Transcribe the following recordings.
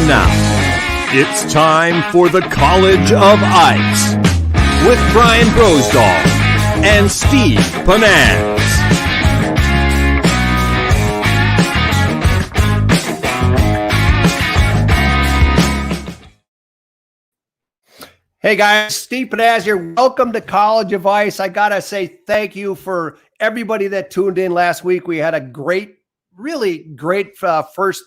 now, it's time for the College of Ice with Brian Brosdahl and Steve Panaz. Hey guys, Steve Panaz here. Welcome to College of Ice. I gotta say thank you for everybody that tuned in last week. We had a really great first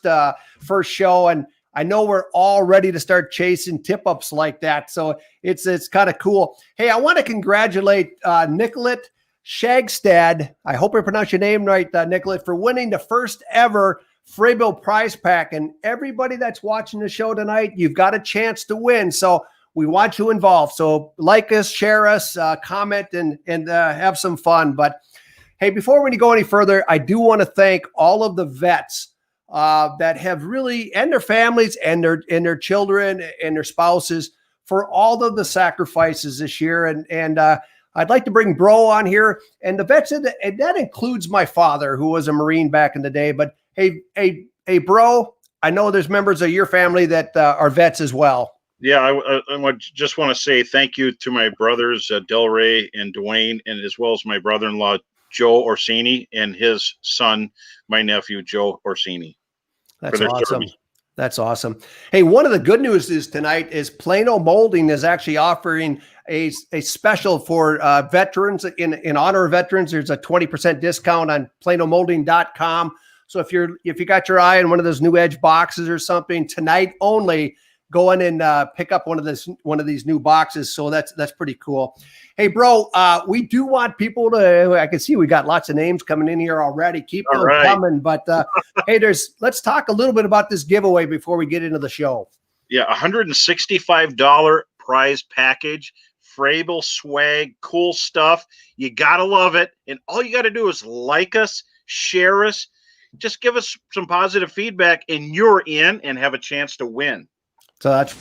show, and I know we're all ready to start chasing tip-ups like that. So it's kind of cool. Hey, I want to congratulate Nicolette Shagstad. I hope I pronounced your name right, Nicolette, for winning the first ever Freybill prize pack. And everybody that's watching the show tonight, you've got a chance to win. So we want you involved. So like us, share us, comment, and have some fun. But hey, before we go any further, I do want to thank all of the vets that have really, and their families and their children and their spouses for all of the sacrifices this year. And I'd like to bring Bro on here. And the vets, and that includes my father, who was a Marine back in the day. But hey, Bro, I know there's members of your family that are vets as well. Yeah, I just want to say thank you to my brothers, Delray and Dwayne, and as well as my brother-in-law, Joe Orsini, and his son, my nephew, Joe Orsini. That's awesome. That's awesome. Hey, one of the good news is tonight is Plano Molding is actually offering a special for veterans in honor of veterans. There's a 20% discount on planomolding.com. So if you got your eye on one of those new Edge boxes or something, tonight only, go in and pick up one of these new boxes. So that's pretty cool. Hey, Bro, we do want people to. I can see we got lots of names coming in here already. Keep them coming. But hey, let's talk a little bit about this giveaway before we get into the show. Yeah, $165 prize package, Freybill swag, cool stuff. You gotta love it, and all you got to do is like us, share us, just give us some positive feedback, and you're in and have a chance to win. So that's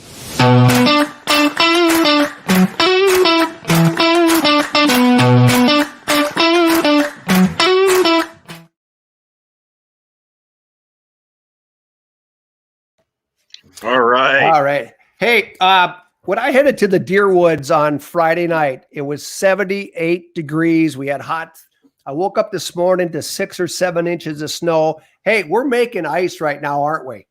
all right. Hey, when I headed to the Deerwoods on Friday night, it was 78 degrees. We had hot. I woke up this morning to 6 or 7 inches of snow. Hey, we're making ice right now, aren't we?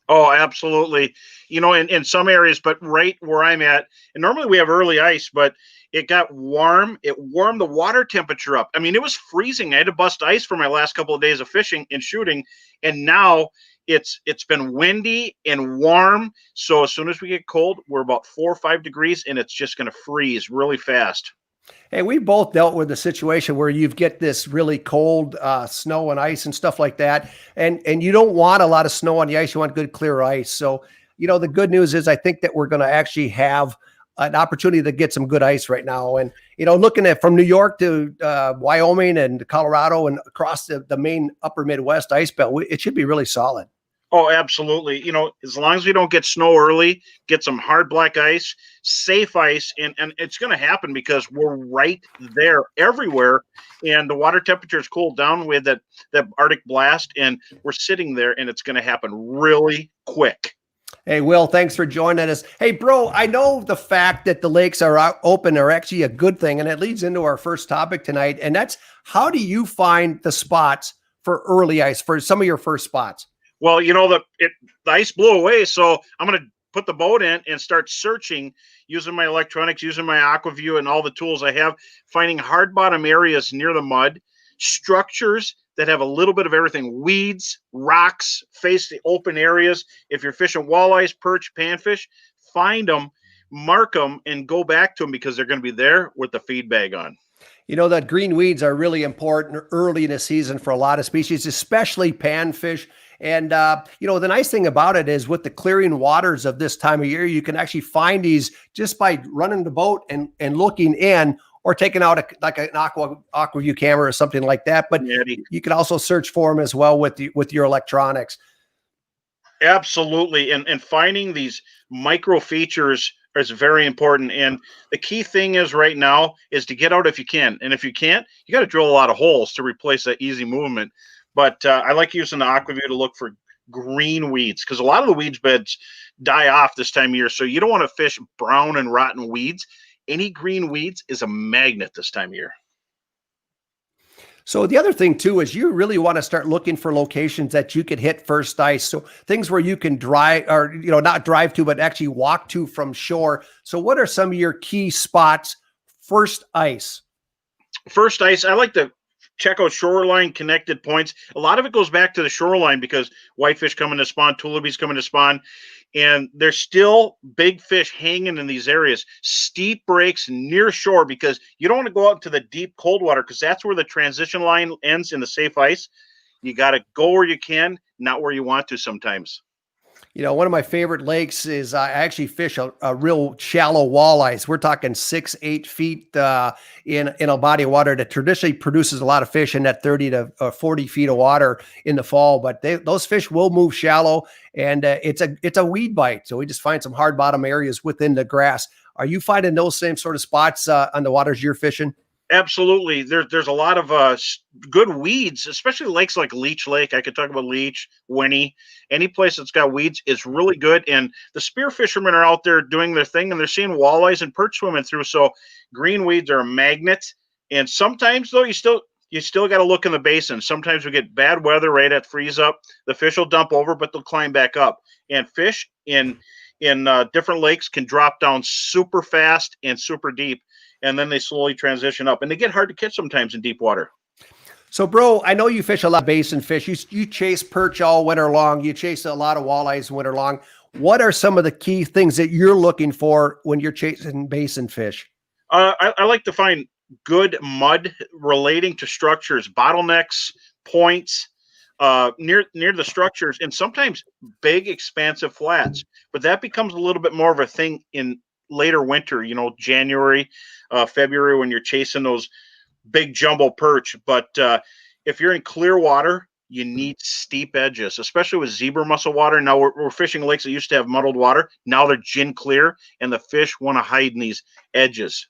Oh, absolutely. You know, in some areas, but right where I'm at, and normally we have early ice, but it got warm. It warmed the water temperature up. I mean, it was freezing. I had to bust ice for my last couple of days of fishing and shooting. And now it's been windy and warm. So as soon as we get cold, we're about 4 or 5 degrees, and it's just going to freeze really fast. Hey, we both dealt with a situation where you get this really cold snow and ice and stuff like that. And you don't want a lot of snow on the ice. You want good, clear ice. So, you know, the good news is I think that we're going to actually have an opportunity to get some good ice right now. And, you know, looking at from New York to Wyoming and Colorado and across the main upper Midwest ice belt, it should be really solid. Oh, absolutely. You know, as long as we don't get snow early, get some hard black ice, safe ice, and it's going to happen because we're right there everywhere. And the water temperature is cooled down with that Arctic blast, and we're sitting there, and it's going to happen really quick. Hey, Will, thanks for joining us. Hey, Bro, I know the fact that the lakes are out open are actually a good thing, and it leads into our first topic tonight, and that's how do you find the spots for early ice, for some of your first spots? Well, you know, the ice blew away, so I'm going to put the boat in and start searching using my electronics, using my AquaView and all the tools I have, finding hard bottom areas near the mud, structures that have a little bit of everything, weeds, rocks, face the open areas. If you're fishing walleyes, perch, panfish, find them, mark them, and go back to them because they're going to be there with the feed bag on. You know, that green weeds are really important early in the season for a lot of species, especially panfish. And, you know, the nice thing about it is with the clearing waters of this time of year, you can actually find these just by running the boat and looking in or taking out an AquaView camera or something like that. But you can also search for them as well with your electronics. Absolutely. And finding these micro features is very important. And the key thing is right now is to get out if you can. And if you can't, you got to drill a lot of holes to replace that easy movement. But I like using the AquaView to look for green weeds, because a lot of the weeds beds die off this time of year. So you don't want to fish brown and rotten weeds. Any green weeds is a magnet this time of year. So the other thing too is you really want to start looking for locations that you could hit first ice. So things where you can drive, or not drive to, but actually walk to from shore. So what are some of your key spots first ice? First ice, I like to check out shoreline connected points. A lot of it goes back to the shoreline because whitefish coming to spawn, tulipies coming to spawn, and there's still big fish hanging in these areas. Steep breaks near shore, because you don't want to go out into the deep cold water, because that's where the transition line ends in the safe ice. You got to go where you can, not where you want to sometimes. One of my favorite lakes is I actually fish a real shallow walleyes. We're talking 6-8 feet in a body of water that traditionally produces a lot of fish in that 30 to 40 feet of water in the fall. But those fish will move shallow, and it's a weed bite. So we just find some hard bottom areas within the grass. Are you finding those same sort of spots on the waters you're fishing? Absolutely. There's a lot of good weeds, especially lakes like Leech Lake. I could talk about Leech, Winnie. Any place that's got weeds is really good. And the spear fishermen are out there doing their thing, and they're seeing walleyes and perch swimming through. So green weeds are a magnet. And sometimes, though, you still got to look in the basin. Sometimes we get bad weather right at freeze up. The fish will dump over, but they'll climb back up. And fish in different lakes can drop down super fast and super deep, and then they slowly transition up, and they get hard to catch sometimes in deep water. So, bro, I know you fish a lot of basin fish. You chase perch all winter long. You chase a lot of walleyes winter long. What are some of the key things that you're looking for when you're chasing basin fish? I like to find good mud relating to structures, bottlenecks, points, near the structures, and sometimes big expansive flats. But that becomes a little bit more of a thing in later winter, January, February, when you're chasing those big jumbo perch. But if you're in clear water, you need steep edges, especially with zebra mussel water. Now we're fishing lakes that used to have muddled water. Now they're gin clear, and the fish want to hide in these edges.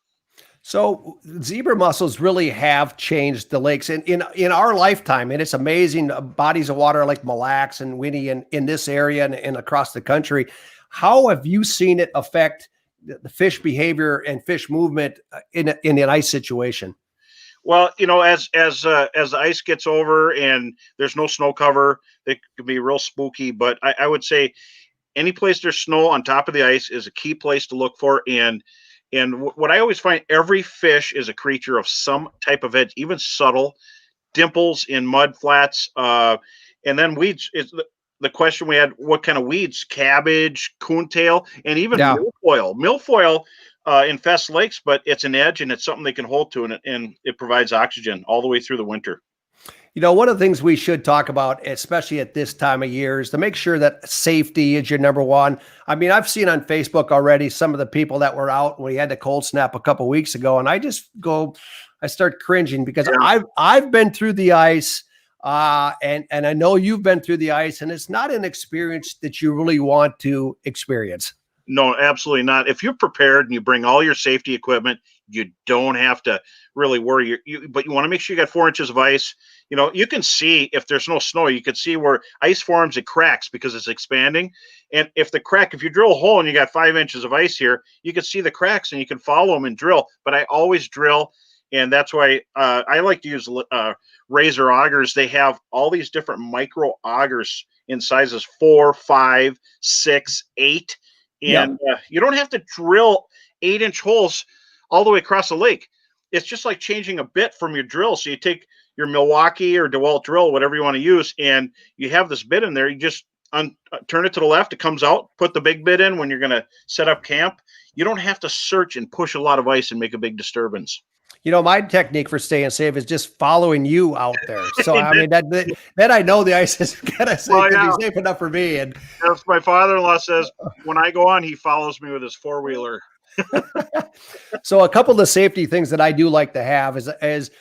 So zebra mussels really have changed the lakes in our lifetime, and it's amazing. Bodies of water like Mille Lacs and Winnie in this area and across the country. How have you seen it affect the fish behavior and fish movement in an ice situation? Well, as the ice gets over and there's no snow cover, it could be real spooky. But I would say any place there's snow on top of the ice is a key place to look for. And what I always find, every fish is a creature of some type of edge, even subtle dimples in mud flats. And then weeds is the question we had: what kind of weeds? Cabbage, coontail, and even milfoil. Milfoil infests lakes, but it's an edge, and it's something they can hold to, and it provides oxygen all the way through the winter. One of the things we should talk about, especially at this time of year, is to make sure that safety is your number one. I mean, I've seen on Facebook already some of the people that were out when we had the cold snap a couple of weeks ago, and I start cringing because I've been through the ice, and I know you've been through the ice, and it's not an experience that you really want to experience. No, absolutely not. If you're prepared and you bring all your safety equipment, you don't have to really worry. But you want to make sure you got 4 inches of ice. You can see if there's no snow, you can see where ice forms, it cracks because it's expanding. And if you drill a hole and you got 5 inches of ice here, you can see the cracks and you can follow them and drill. But I always drill. And that's why I like to use razor augers. They have all these different micro augers in sizes 4, 5, 6, 8. And you don't have to drill 8-inch holes all the way across the lake. It's just like changing a bit from your drill. So you take your Milwaukee or DeWalt drill, whatever you want to use, and you have this bit in there. You just turn it to the left. It comes out. Put the big bit in when you're going to set up camp. You don't have to search and push a lot of ice and make a big disturbance. My technique for staying safe is just following you out there. So, I mean, that I know the ice is going to be safe enough for me. And as my father-in-law says, when I go on, he follows me with his four-wheeler. So a couple of the safety things that I do like to have is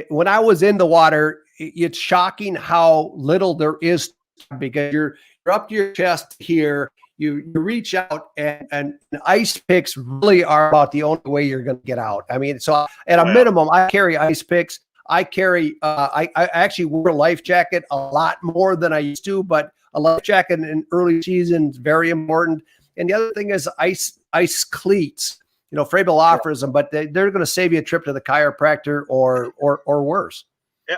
when I was in the water, it's shocking how little there is, because you're up to your chest here. You reach out, and ice picks really are about the only way you're going to get out. I mean, so at a minimum, I carry ice picks. I carry, I actually wear a life jacket a lot more than I used to, but a life jacket in early season is very important. And the other thing is ice cleats. Frabill offers them, but they're going to save you a trip to the chiropractor or worse.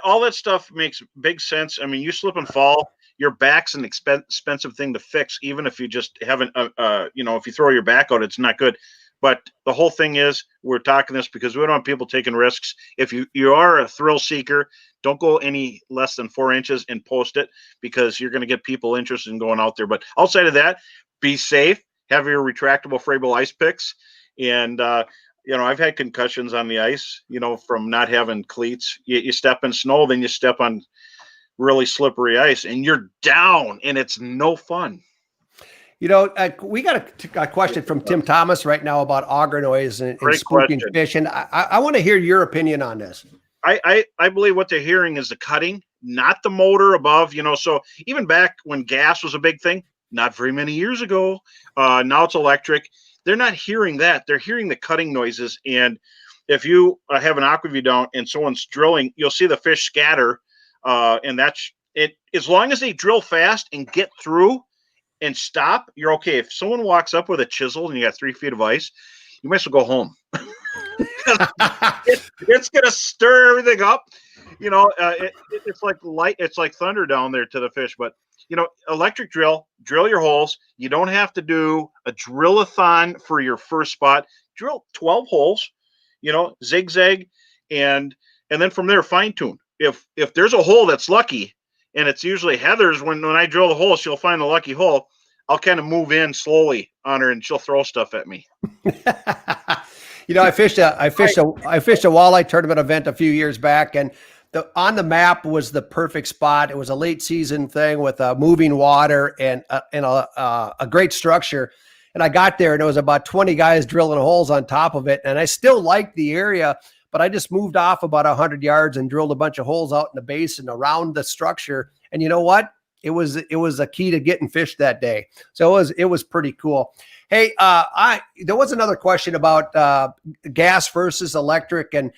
All that stuff makes big sense. I mean, you slip and fall, your back's an expensive thing to fix, even if you just haven't, if you throw your back out, it's not good. But the whole thing is, we're talking this because we don't want people taking risks. If you are a thrill seeker, don't go any less than 4 inches and post it, because you're going to get people interested in going out there. But outside of that, be safe, have your retractable Frabill ice picks. And, I've had concussions on the ice, from not having cleats. You step in snow, then you step on really slippery ice and you're down, and it's no fun. We got a question from Tim Thomas right now about auger noise and spooking fish. And I want to hear your opinion on this. I believe what they're hearing is the cutting, not the motor above, so even back when gas was a big thing, not very many years ago, now it's electric. They're not hearing that. They're hearing the cutting noises. And if you have an aquaview down and someone's drilling, you'll see the fish scatter. And that's it. As long as they drill fast and get through and stop, you're okay. If someone walks up with a chisel and you got 3 feet of ice, you might as well go home. It's going to stir everything up. It's like light. It's like thunder down there to the fish. But, electric drill your holes. You don't have to do a drill-a-thon for your first spot. Drill 12 holes, zigzag, and then from there, fine tune. If there's a hole that's lucky, and it's usually Heather's, when I drill the hole, she'll find the lucky hole. I'll kind of move in slowly on her, and she'll throw stuff at me. I fished a walleye tournament event a few years back, and on the map was the perfect spot. It was a late season thing with moving water and a great structure. And I got there, and there was about 20 guys drilling holes on top of it. And I still liked the area, but I just moved off about 100 yards and drilled a bunch of holes out in the basin around the structure. And you know what? It was a key to getting fish that day. So it was pretty cool. Hey, there was another question about gas versus electric, and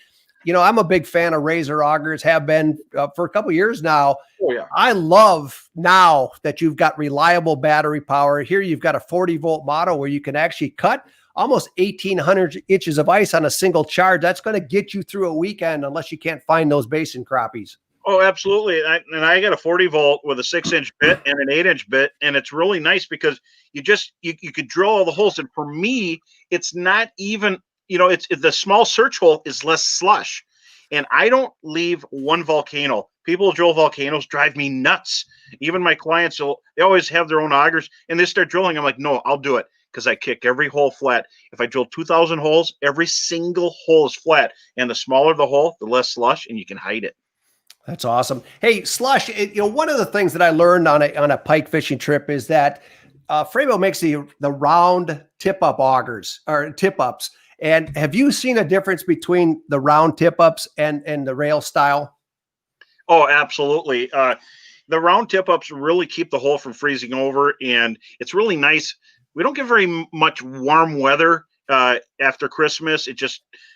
I'm a big fan of Razor augers, have been for a couple of years now. Oh, yeah. I love now that you've got reliable battery power. Here you've got a 40-volt model where you can actually cut almost 1,800 inches of ice on a single charge. That's going to get you through a weekend unless you can't find those basin crappies. Oh, absolutely. I got a 40-volt with a 6-inch bit and an 8-inch bit, and it's really nice because you could drill all the holes. And for me, it's not even – it's the small search hole is less slush, and I don't leave one volcano. People who drill volcanoes drive me nuts. Even my clients, they always have their own augers, and they start drilling. I'm like, no, I'll do it, because I kick every hole flat. If I drill 2,000 holes, every single hole is flat, and the smaller the hole, the less slush, and you can hide it. That's awesome. Hey, slush. One of the things that I learned on a pike fishing trip is that Frabill makes the round tip-up augers or tip-ups. And have you seen a difference between the round tip-ups and the rail style? Oh, absolutely. The round tip-ups really keep the hole from freezing over, and it's really nice. We don't get very much warm weather after Christmas.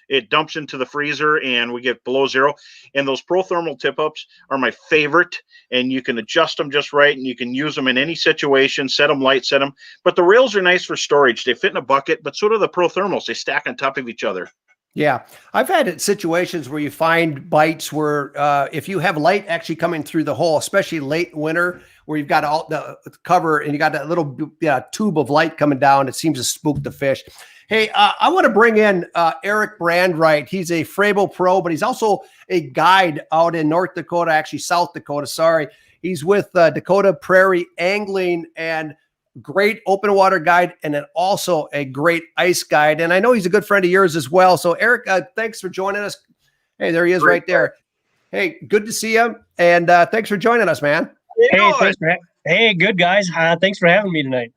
It dumps into the freezer, and we get below zero. And those Prothermal tip-ups are my favorite, and you can adjust them just right, and you can use them in any situation, set them light, set them. But the rails are nice for storage. They fit in a bucket, but so do the Prothermals. They stack on top of each other. Yeah. I've had situations where you find bites where if you have light actually coming through the hole, especially late winter, where you've got all the cover and you got that little tube of light coming down, it seems to spook the fish. Hey, I want to bring in Eric Brandriet. He's a Frabill pro, but he's also a guide out in North Dakota, actually South Dakota, sorry. He's with Dakota Prairie Angling, and great open water guide, and then also a great ice guide. And I know he's a good friend of yours as well. So Eric, thanks for joining us. Hey, there he is right there. Hey, good to see you. And thanks for joining us, man. Hey, good guys. Thanks for having me tonight.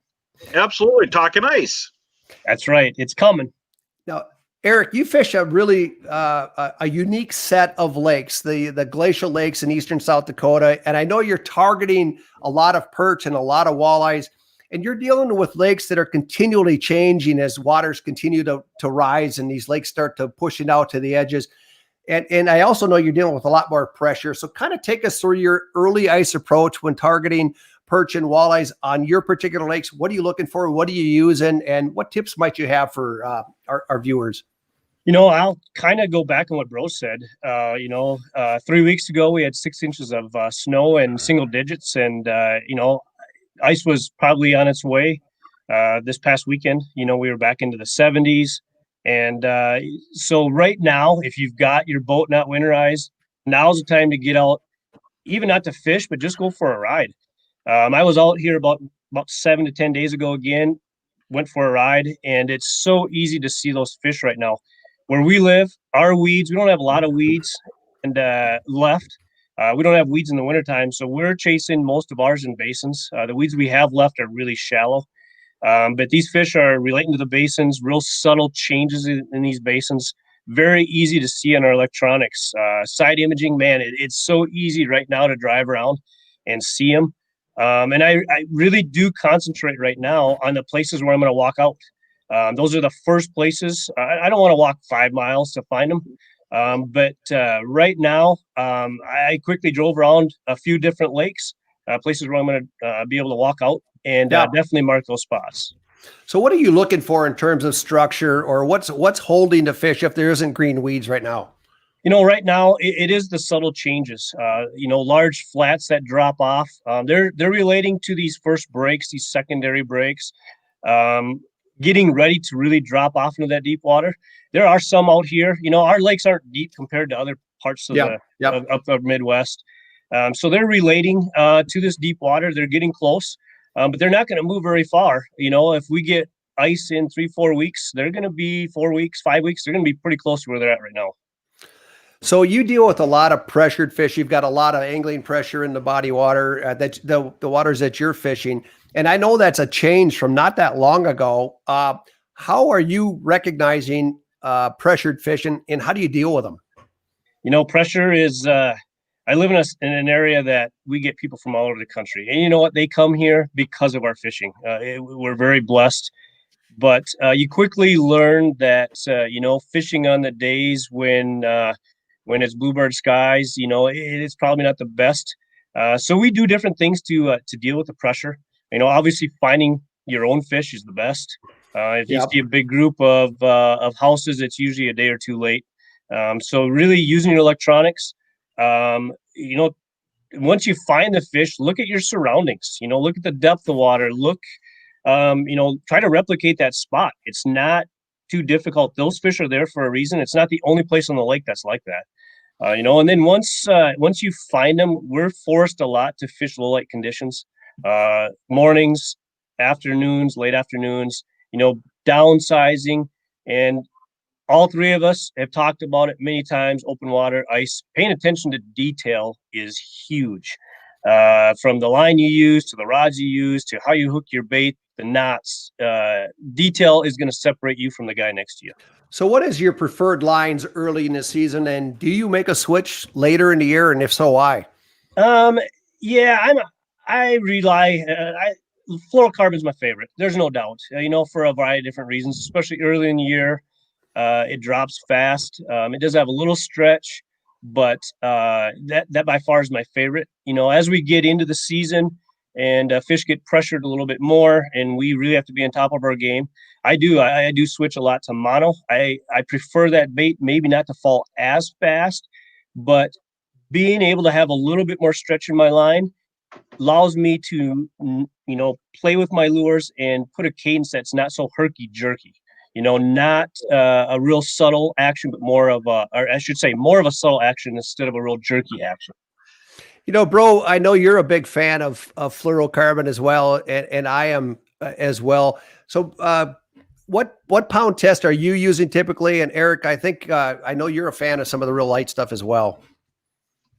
Absolutely. Talking ice. That's right. It's coming. Now, Eric, you fish a really a unique set of lakes, the glacial lakes in eastern South Dakota. And I know you're targeting a lot of perch and a lot of walleyes, and you're dealing with lakes that are continually changing as waters continue to rise and these lakes start to pushing out to the edges. And I also know you're dealing with a lot more pressure. So kind of take us through your early ice approach when targeting perch and walleyes on your particular lakes. What are you looking for? What do you use? And what tips might you have for our viewers? I'll kind of go back on what Bro said. 3 weeks ago, we had 6 inches of snow and single digits. And, ice was probably on its way. This past weekend, we were back into the 70s. And so right now, if you've got your boat not winterized, now's the time to get out, even not to fish, but just go for a ride. I was out here about 7 to 10 days ago again, went for a ride, and it's so easy to see those fish right now. Where we live, our weeds, we don't have a lot of weeds and left. We don't have weeds in the wintertime, so we're chasing most of ours in basins. The weeds we have left are really shallow. But these fish are relating to the basins, real subtle changes in these basins. Very easy to see on our electronics. Side imaging, man, it's so easy right now to drive around and see them. And I really do concentrate right now on the places where I'm going to walk out. Those are the first places. I don't want to walk 5 miles to find them. But right now, I quickly drove around a few different lakes, places where I'm going to be able to walk out and definitely mark those spots. So what are you looking for in terms of structure, or what's holding the fish if there isn't green weeds right now? Right now it is the subtle changes, large flats that drop off. They're relating to these first breaks, these secondary breaks, getting ready to really drop off into that deep water. There are some out here, our lakes aren't deep compared to other parts of the Midwest. So they're relating to this deep water. They're getting close, but they're not going to move very far. If we get ice in 3-4 weeks, they're going to be 4 weeks, 5 weeks. They're going to be pretty close to where they're at right now. So you deal with a lot of pressured fish. You've got a lot of angling pressure in the body water, that the waters that you're fishing. And I know that's a change from not that long ago. How are you recognizing pressured fish, and how do you deal with them? Pressure is, I live in an area that we get people from all over the country. And you know what? They come here because of our fishing. We're very blessed. But you quickly learn that, fishing on the days when it's bluebird skies, it's probably not the best. So we do different things to deal with the pressure. Obviously finding your own fish is the best. If you see a big group of houses, it's usually a day or two late. So really using your electronics, once you find the fish, look at your surroundings, look at the depth of water, try to replicate that spot. It's not too difficult. Those fish are there for a reason. It's not the only place on the lake that's like that. And then once you find them, we're forced a lot to fish low light conditions, mornings, afternoons, late afternoons, downsizing. And all three of us have talked about it many times. Open water, ice, paying attention to detail is huge. From the line you use to the rods you use to how you hook your bait, the knots, detail is going to separate you from the guy next to you. So what is your preferred lines early in the season, and do you make a switch later in the year, and if so, why? I rely, fluorocarbon is my favorite. There's no doubt, for a variety of different reasons, especially early in the year. It drops fast. It does have a little stretch, but that by far is my favorite. As we get into the season and fish get pressured a little bit more, and we really have to be on top of our game, I do switch a lot to mono. I prefer that bait maybe not to fall as fast, but being able to have a little bit more stretch in my line allows me to play with my lures and put a cadence that's not so herky-jerky. Not a real subtle action, but more of a subtle action instead of a real jerky action. Bro, I know you're a big fan of fluorocarbon as well, and I am as well. So what pound test are you using typically? And Eric, I think I know you're a fan of some of the real light stuff as well.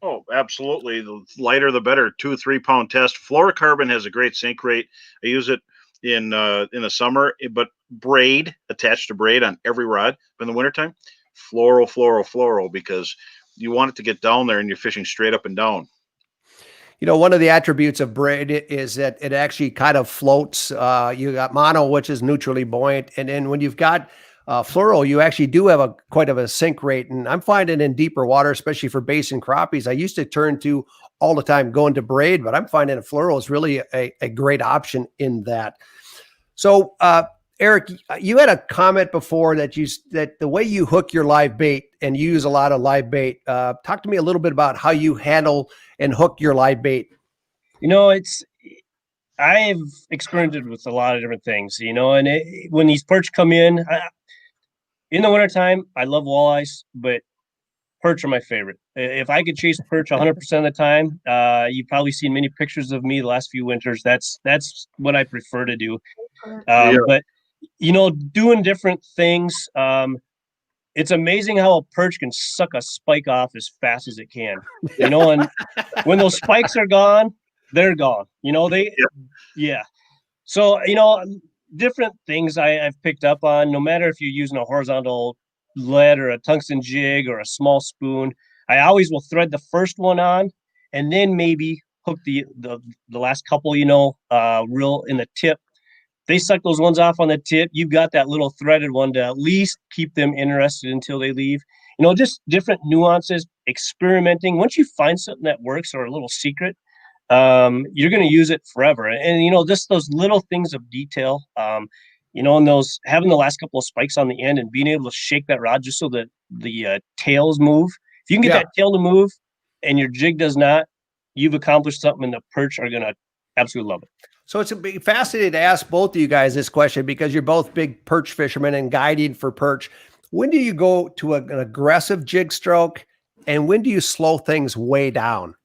Oh, absolutely. The lighter, the better. 2-3 pound test. Fluorocarbon has a great sink rate. I use it in the summer, but braid, attached to braid on every rod. But in the wintertime, fluoro, because you want it to get down there and you're fishing straight up and down. One of the attributes of braid is that it actually kind of floats. You got mono, which is neutrally buoyant. And then when you've got fluoro, you actually do have a quite of a sink rate. And I'm finding in deeper water, especially for bass and crappies, I used to turn to all the time going to braid, but I'm finding a fluoro is really a great option in that. So, Eric, you had a comment before that that the way you hook your live bait, and you use a lot of live bait. Talk to me a little bit about how you handle and hook your live bait. I've experimented with a lot of different things, and when these perch come in the wintertime, I love walleyes, but perch are my favorite. If I could chase perch 100% of the time, you've probably seen many pictures of me the last few winters. That's what I prefer to do. But doing different things. It's amazing how a perch can suck a spike off as fast as it can. And when those spikes are gone, they're gone. Yeah. So different things I've picked up on. No matter if you're using a horizontal lead or a tungsten jig or a small spoon, I always will thread the first one on, and then maybe hook the last couple. Reel in the tip. They suck those ones off on the tip. You've got that little threaded one to at least keep them interested until they leave. Just different nuances, experimenting. Once you find something that works or a little secret, you're going to use it forever. And just those little things of detail, and those having the last couple of spikes on the end and being able to shake that rod just so that the tails move. If you can get that tail to move and your jig does not, you've accomplished something, and the perch are going to absolutely love it. So it's fascinating to ask both of you guys this question, because you're both big perch fishermen and guiding for perch. When do you go to an aggressive jig stroke, and when do you slow things way down?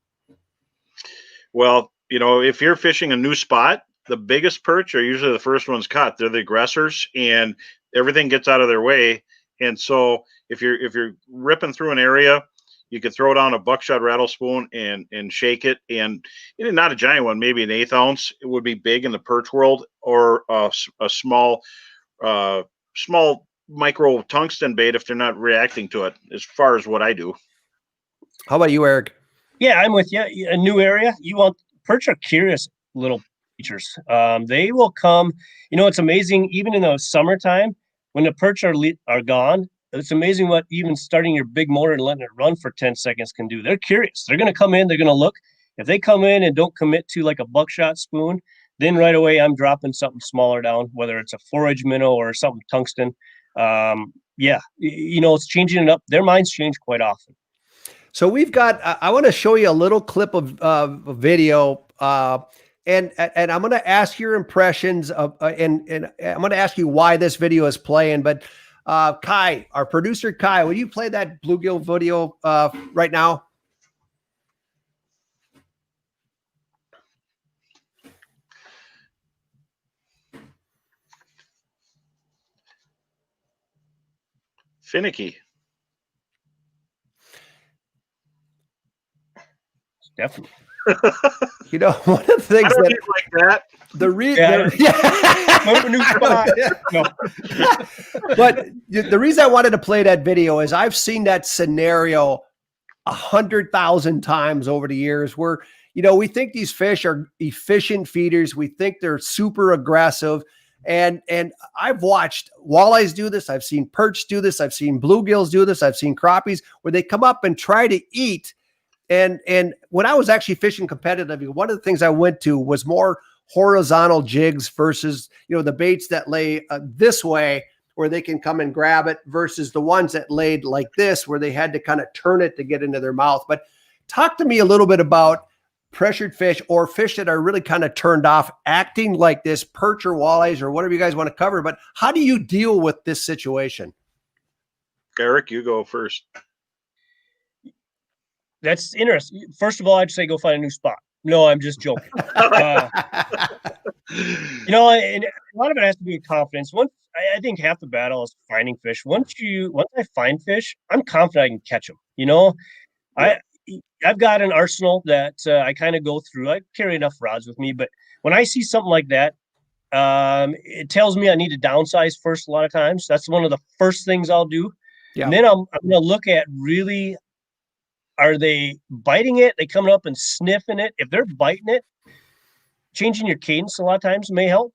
Well, if you're fishing a new spot, the biggest perch are usually the first ones caught. They're the aggressors, and everything gets out of their way. And so if you're ripping through an area, you could throw down a buckshot rattle spoon and shake it, and not a giant one, maybe an 1/8 ounce. It would be big in the perch world, or a small micro tungsten bait if they're not reacting to it, as far as what I do. How about you, Eric? Yeah, I'm with you. A new area, perch are curious little creatures. They will come. It's amazing. Even in the summertime, when the perch are gone, it's amazing what even starting your big motor and letting it run for 10 seconds can do. They're curious. They're going to come in. They're going to look. If they come in and don't commit to like a buckshot spoon, then right away I'm dropping something smaller down, whether it's a 4-edge minnow or something tungsten. It's changing it up. Their minds change quite often. So we've got, I want to show you a little clip of a video, and I'm going to ask your impressions of, and I'm going to ask you why this video is playing. But Kai, our producer Kai, will you play that bluegill video right now? Finicky. Definitely. One of the things I don't eat like that. But the reason I wanted to play that video is I've seen that scenario 100,000 times over the years, where we think these fish are efficient feeders. We think they're super aggressive. And I've watched walleyes do this. I've seen perch do this. I've seen bluegills do this. I've seen crappies where they come up and try to eat. And when I was actually fishing competitively, one of the things I went to was more horizontal jigs versus, the baits that lay this way where they can come and grab it, versus the ones that laid like this where they had to kind of turn it to get into their mouth. But talk to me a little bit about pressured fish, or fish that are really kind of turned off, acting like this, perch or walleyes or whatever you guys want to cover. But how do you deal with this situation? Eric, you go first. That's interesting. First of all, I'd say go find a new spot. No, I'm just joking. And a lot of it has to do with confidence. I think half the battle is finding fish. Once I find fish, I'm confident I can catch them. I've got an arsenal that I kind of go through. I carry enough rods with me, but when I see something like that, it tells me I need to downsize first. A lot of times, that's one of the first things I'll do. Yeah. And then I'm going to look at really, are they biting it? They coming up and sniffing it? If they're biting it, changing your cadence a lot of times may help.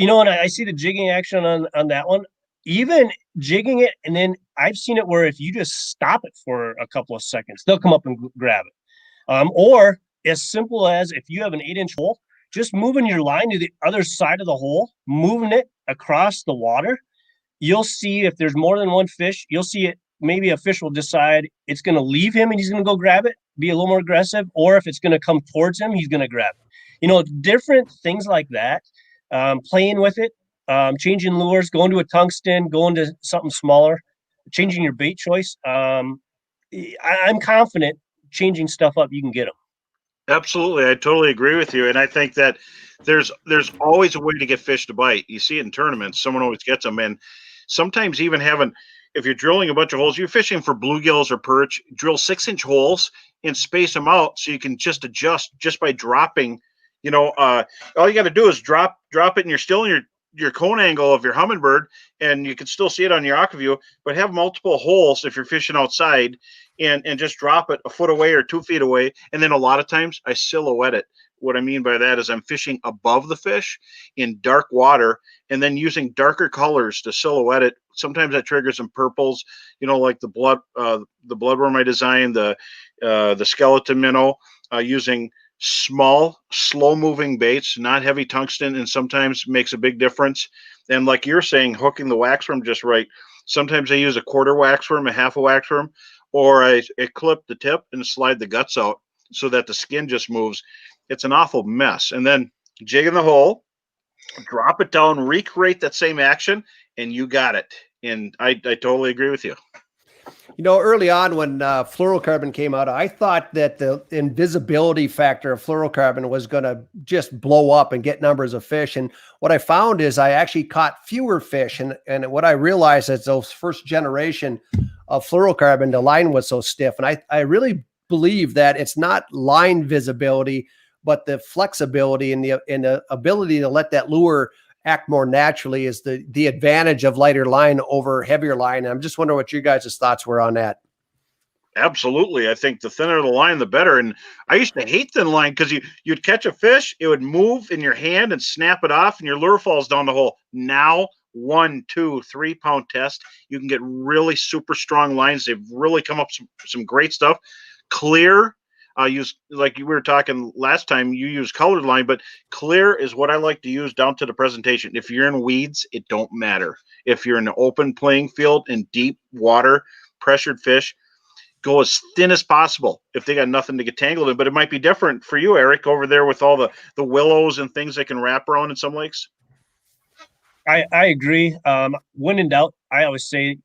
and I see the jigging action on that one. Even jigging it, and then I've seen it where if you just stop it for a couple of seconds, they'll come up and grab it. Or as simple as if you have an 8-inch hole, just moving your line to the other side of the hole, moving it across the water, you'll see if there's more than one fish, you'll see it. Maybe a fish will decide it's going to leave him and he's going to go grab it, be a little more aggressive, or if it's going to come towards him, he's going to grab it. Different things like that. Playing with it, changing lures, going to a tungsten, going to something smaller, changing your bait choice. I'm confident changing stuff up, you can get them. Absolutely. I totally agree with you. And I think that there's always a way to get fish to bite. You see it in tournaments. Someone always gets them. And sometimes even if you're drilling a bunch of holes, you're fishing for bluegills or perch, drill 6-inch holes and space them out so you can just adjust just by dropping. All you got to do is drop it, and you're still in your cone angle of your hummingbird, and you can still see it on your aquaview, but have multiple holes if you're fishing outside, and just drop it a foot away or 2 feet away. And then a lot of times I silhouette it. What I mean by that is I'm fishing above the fish in dark water and then using darker colors to silhouette it. Sometimes that triggers some purples, like the bloodworm I designed, the skeleton minnow, using small, slow-moving baits, not heavy tungsten, and sometimes makes a big difference. And like you're saying, hooking the waxworm just right. Sometimes I use a quarter waxworm, a half a waxworm, or I clip the tip and slide the guts out so that the skin just moves. It's an awful mess. And then jig in the hole, drop it down, recreate that same action, and you got it. And I totally agree with you. Early on when fluorocarbon came out, I thought that the invisibility factor of fluorocarbon was going to just blow up and get numbers of fish. And what I found is I actually caught fewer fish. And what I realized is those first generation of fluorocarbon, the line was so stiff. And I really believe that it's not line visibility, but the flexibility and the ability to let that lure act more naturally is the advantage of lighter line over heavier line. And I'm just wondering what you guys' thoughts were on that. Absolutely. I think the thinner the line, the better. And I used to hate thin line because you'd catch a fish, it would move in your hand and snap it off, and your lure falls down the hole. Now, 1, 2, 3 pound test, you can get really super strong lines. They've really come up some great stuff. Clear. Use, like we were talking last time, you use colored line, but clear is what I like to use down to the presentation. If you're in weeds, it don't matter. If you're in an open playing field in deep water, pressured fish, go as thin as possible if they got nothing to get tangled in. But it might be different for you, Eric, over there with all the willows and things that can wrap around in some lakes. I agree. When in doubt, I always say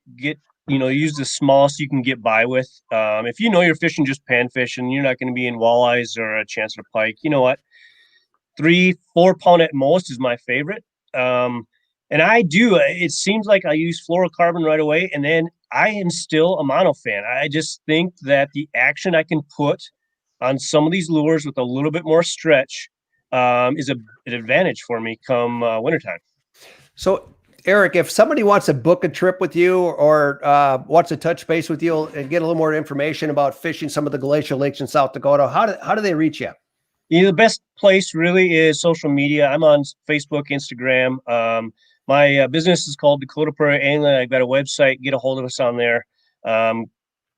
use the smallest you can get by with. If you're fishing just panfish and you're not going to be in walleyes or a chance at a pike, you know what? 3-4 pound at most is my favorite. And it seems like I use fluorocarbon right away. And then I am still a mono fan. I just think that the action I can put on some of these lures with a little bit more stretch is an advantage for me come wintertime. So Eric, if somebody wants to book a trip with you or wants to touch base with you and get a little more information about fishing some of the glacial lakes in South Dakota, how do they reach you? The best place really is social media. I'm on Facebook, Instagram. My business is called Dakota Prairie Angling. I've got a website. Get a hold of us on there.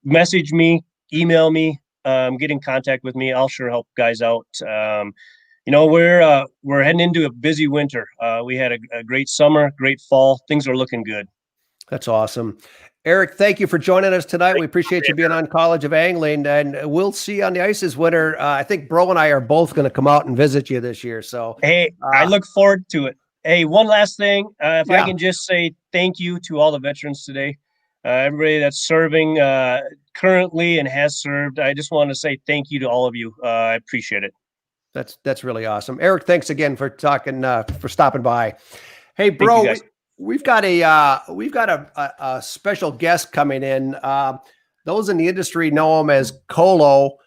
Message me, email me, get in contact with me. I'll sure help guys out. We're heading into a busy winter. We had a great summer, great fall. Things are looking good. That's awesome. Eric, thank you for joining us tonight. We appreciate you being on College of Angling, and we'll see you on the ice this winter. I think Bro and I are both going to come out and visit you this year. So, hey, I look forward to it. Hey, one last thing. I can just say thank you to all the veterans today. Everybody that's serving currently and has served. I just want to say thank you to all of you. I appreciate it. That's really awesome. Eric, thanks again for stopping by. Hey, Bro, we've got a special guest coming in. Those in the industry know him as Colo.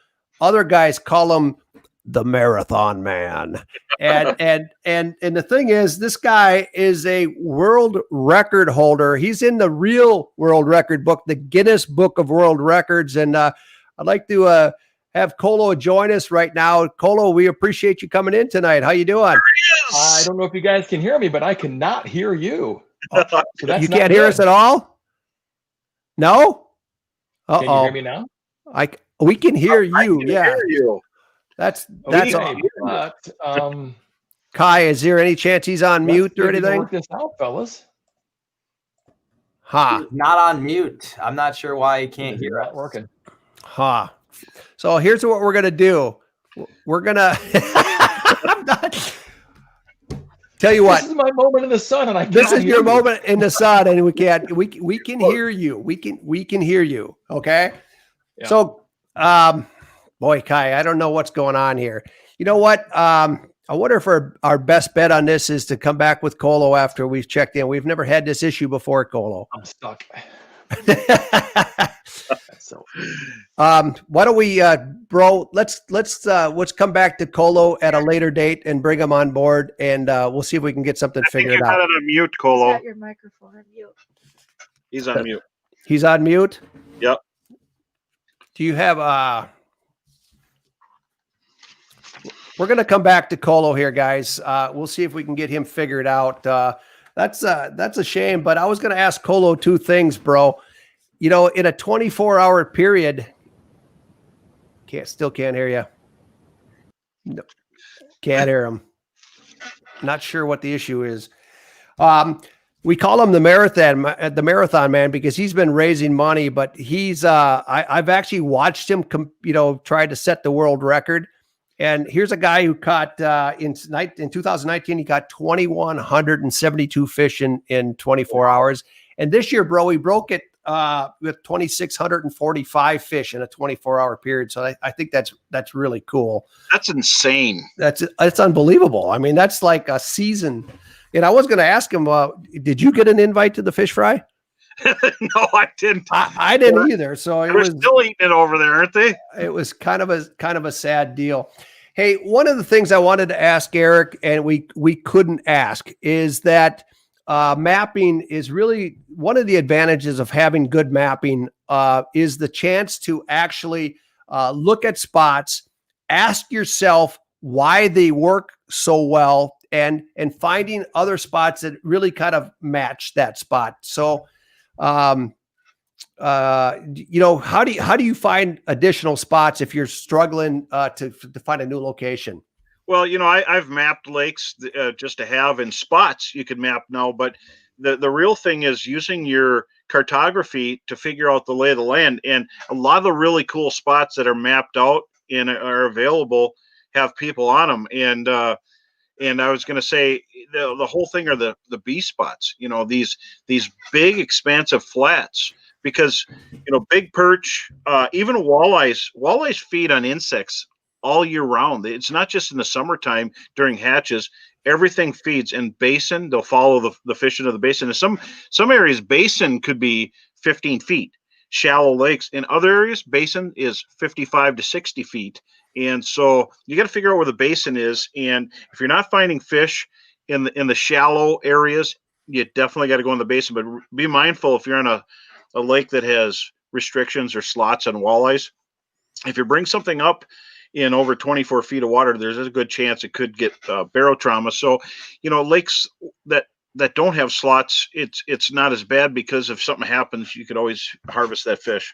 Other guys call him the Marathon Man. And the thing is, this guy is a world record holder. He's in the real world record book, the Guinness Book of World Records. And I'd like to have Colo join us right now. Colo, we appreciate you coming in tonight. How you doing? I don't know if you guys can hear me, but I cannot hear you. So that's You not can't hear us good. at all? No? Can you hear me now? We can hear I you. can Yeah. hear you. That's Okay, all. but Kai, is there any chance he's on let's mute see or if we can anything? work this out, fellas. Ha. He's not on mute. I'm not sure why he can't This is hear not us. working. Ha. So here's what we're gonna do. We're gonna tell you what. This is my moment in the sun, and I This can't is hear your you. moment in the sun, and we can hear you. We can hear you. Okay. Yeah. So boy, Kai, I don't know what's going on here. You know what? I wonder if our best bet on this is to come back with Colo after we've checked in. We've never had this issue before, Colo. I'm stuck. So Why don't we, bro? Let's come back to Colo at a later date and bring him on board, and we'll see if we can get something I think figured you got out. it on mute, He's Colo. got your microphone on mute. He's on mute. He's on mute. Yep. Do you have we're going to come back to Colo here, guys. We'll see if we can get him figured out. That's a shame, but I was going to ask Colo two things, bro. You know, in a 24-hour period, still can't hear you. No, can't hear him. Not sure what the issue is. We call him the marathon man because he's been raising money, but he's I've actually watched him try to set the world record. And here's a guy who caught in 2019, he caught 2,172 fish in 24 hours. And this year, bro, he broke it with 2,645 fish in a 24-hour period. So I think that's really cool. That's insane. It's unbelievable. I mean, that's like a season. And I was going to ask him, did you get an invite to the fish fry? No, I didn't. I didn't either. So They're still eating it over there, aren't they? It was kind of a sad deal. Hey, one of the things I wanted to ask Eric, and we couldn't ask, is that mapping is really one of the advantages of having good mapping is the chance to actually look at spots, ask yourself why they work so well, and finding other spots that really kind of match that spot. So, how do you find additional spots if you're struggling to find a new location? Well, I've mapped lakes just to have in spots you could map now, but the real thing is using your cartography to figure out the lay of the land. And a lot of the really cool spots that are mapped out and are available have people on them. And I was going to say the whole thing are the B spots, these big expansive flats, because, big perch, even walleyes feed on insects all year round. It's not just in the summertime during hatches. Everything feeds in basin. They'll follow the fish into the basin. In some areas, basin could be 15 feet. Shallow lakes. In other areas, basin is 55 to 60 feet. And so you got to figure out where the basin is. And if you're not finding fish in the shallow areas, you definitely got to go in the basin. But be mindful if you're on a lake that has restrictions or slots on walleyes. If you bring something up in over 24 feet of water, there's a good chance it could get barotrauma. So, lakes that don't have slots, it's not as bad, because if something happens, you could always harvest that fish.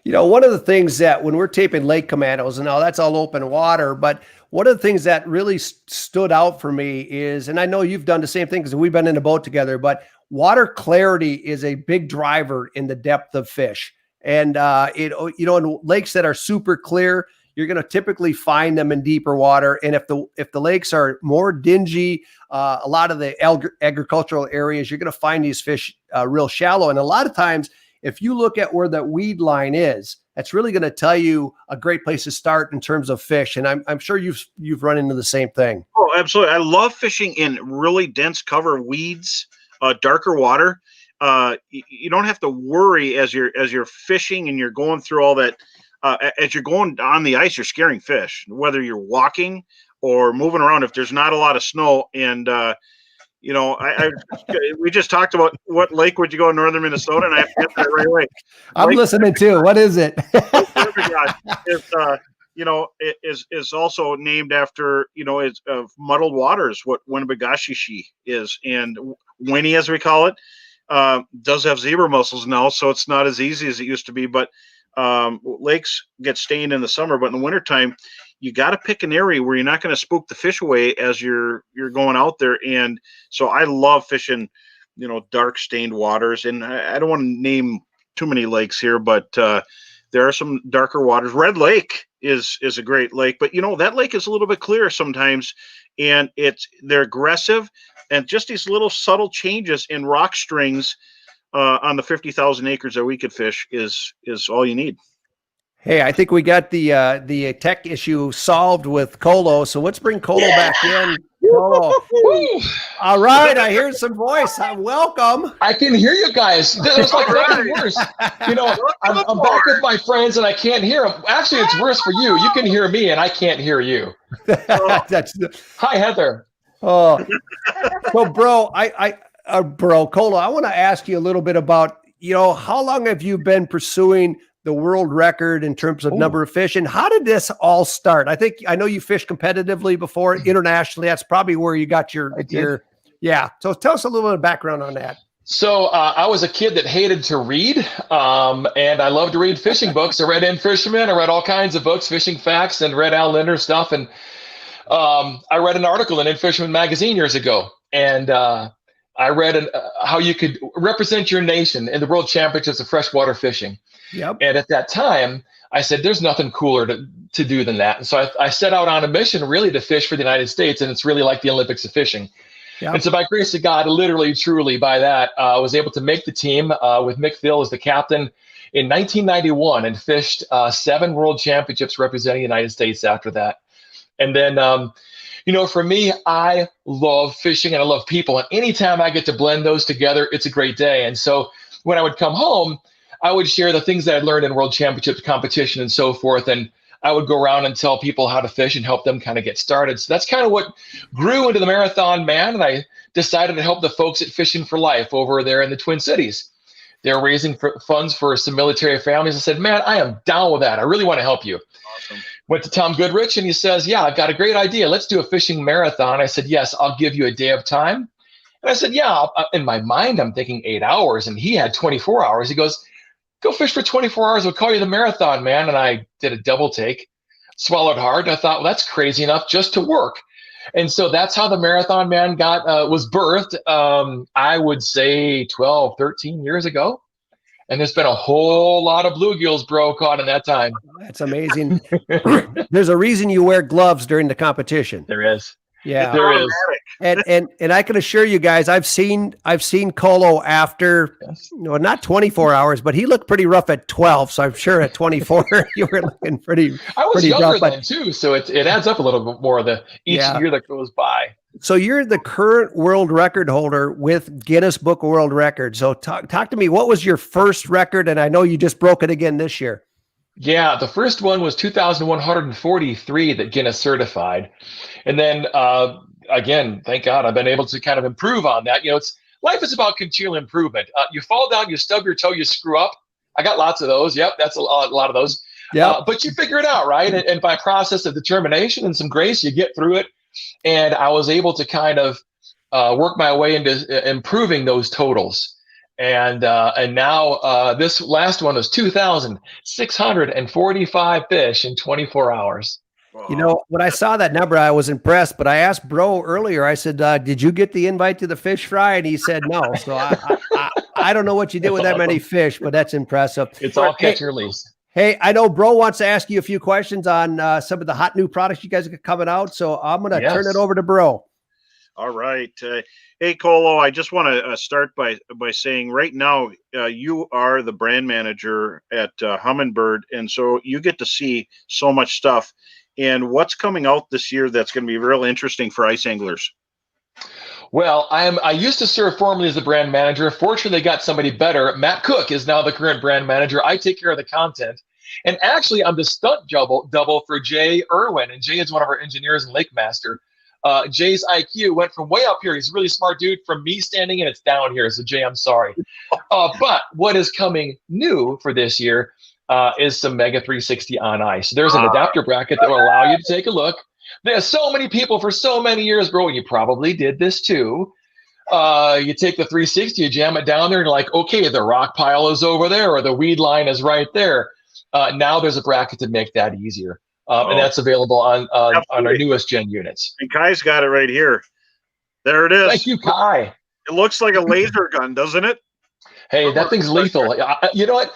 One of the things that when we're taping Lake Commandos, and now that's all open water, but one of the things that really stood out for me is, and I know you've done the same thing because we've been in a boat together, but water clarity is a big driver in the depth of fish. And in lakes that are super clear, you're going to typically find them in deeper water. And if the lakes are more dingy, a lot of the agricultural areas, you're going to find these fish real shallow. And a lot of times, if you look at where that weed line is, that's really going to tell you a great place to start in terms of fish. And I'm sure you've run into the same thing. Oh, absolutely. I love fishing in really dense cover, weeds, darker water. You don't have to worry as you're fishing and you're going through all that. As you're going on the ice, you're scaring fish, whether you're walking or moving around. If there's not a lot of snow, and we just talked about what lake would you go in northern Minnesota, and I have to get that right away. I'm listening too. What is it? it is also named after, it's of muddled waters, what Winnebagashishi is. And Winnie, as we call it, does have zebra mussels now, so it's not as easy as it used to be. But lakes get stained in the summer, but in the wintertime, you got to pick an area where you're not going to spook the fish away as you're going out there. And so I love fishing, dark stained waters. And I don't want to name too many lakes here, but there are some darker waters. Red Lake is a great lake, but that lake is a little bit clearer sometimes, and they're aggressive, and just these little subtle changes in rock strings on the 50,000 acres that we could fish is all you need. Hey, I think we got the tech issue solved with Colo, so let's bring Colo back in. Colo. All right, I hear some voice. Welcome. I can hear you guys. It's like nothing worse. I'm back with my friends and I can't hear them. Actually, it's worse for you. You can hear me and I can't hear you. Hi, Heather. Oh, so bro, bro, Colo, I want to ask you a little bit about, how long have you been pursuing the world record in terms of number of fish, and how did this all start? I know you fished competitively before, internationally. That's probably where you got your. So tell us a little bit of background on that. So I was a kid that hated to read, and I loved to read fishing books. I read In Fisherman. I read all kinds of books, fishing facts, and read Al Linder's stuff. And I read an article in Fisherman magazine years ago, and I read how you could represent your nation in the World Championships of freshwater fishing. Yep. And at that time, I said, there's nothing cooler to do than that. And so I set out on a mission really to fish for the United States, and it's really like the Olympics of fishing. Yep. And so by grace of God, literally, truly, by that, I was able to make the team with Mick Phil as the captain in 1991 and fished 7 World Championships representing the United States after that. And then, for me, I love fishing and I love people. And anytime I get to blend those together, it's a great day. And so when I would come home, I would share the things that I learned in World Championships competition and so forth. And I would go around and tell people how to fish and help them kind of get started. So that's kind of what grew into the Marathon Man. And I decided to help the folks at Fishing for Life over there in the Twin Cities. They're raising funds for some military families. I said, man, I am down with that. I really want to help you. Awesome. Went to Tom Goodrich and he says, yeah, I've got a great idea. Let's do a fishing marathon. I said, yes, I'll give you a day of time. And I said, yeah, in my mind, I'm thinking 8 hours. And he had 24 hours. He goes, go fish for 24 hours. We'll call you the Marathon Man. And I did a double take, swallowed hard. And I thought, well, that's crazy enough just to work. And so that's how the Marathon Man was birthed, I would say 12, 13 years ago. And there's been a whole lot of bluegills, bro, caught in that time. That's amazing. There's a reason you wear gloves during the competition. There is. Yeah, there is. And I can assure you guys, I've seen Colo after, not 24 hours, but he looked pretty rough at 12. So I'm sure at 24 you were looking pretty. I was pretty younger rough, then too, so it adds up a little bit more each year that goes by. So you're the current world record holder with Guinness Book of World Records. So talk to me. What was your first record? And I know you just broke it again this year. Yeah, the first one was 2,143 that Guinness certified. And then, again, thank God, I've been able to kind of improve on that. Life is about continual improvement. You fall down, you stub your toe, you screw up. I got lots of those. Yep, that's a lot of those. Yeah, but you figure it out, right? And by process of determination and some grace, you get through it. And I was able to kind of work my way into improving those totals. And now this last one was 2,645 fish in 24 hours. When I saw that number, I was impressed. But I asked Bro earlier, I said, did you get the invite to the fish fry? And he said no. So I don't know what you did with that many fish, but that's impressive. It's all catch and release. Hey, I know Bro wants to ask you a few questions on some of the hot new products you guys are coming out. So I'm going to turn it over to Bro. All right. Hey, Colo, I just want to start by saying right now you are the brand manager at Humminbird, and so you get to see so much stuff. And what's coming out this year that's going to be real interesting for ice anglers? Well, I used to serve formerly as the brand manager. Fortunately, they got somebody better. Matt Cook is now the current brand manager. I take care of the content. And actually, I'm the stunt double for Jay Irwin. And Jay is one of our engineers in Lake Master. Jay's IQ went from way up here. He's a really smart dude. From me standing, and it's down here. So Jay, I'm sorry. But what is coming new for this year, is some Mega 360 on ice. There's an adapter bracket that will allow you to take a look. There's so many people for so many years, bro, and you probably did this too. You take the 360, you jam it down there, and you're like, okay, the rock pile is over there, or the weed line is right there. Now there's a bracket to make that easier. And that's available on our newest gen units. And Kai's got it right here. There it is. Thank you, Kai. It looks like a laser gun, doesn't it? Hey, that thing's lethal. You know what?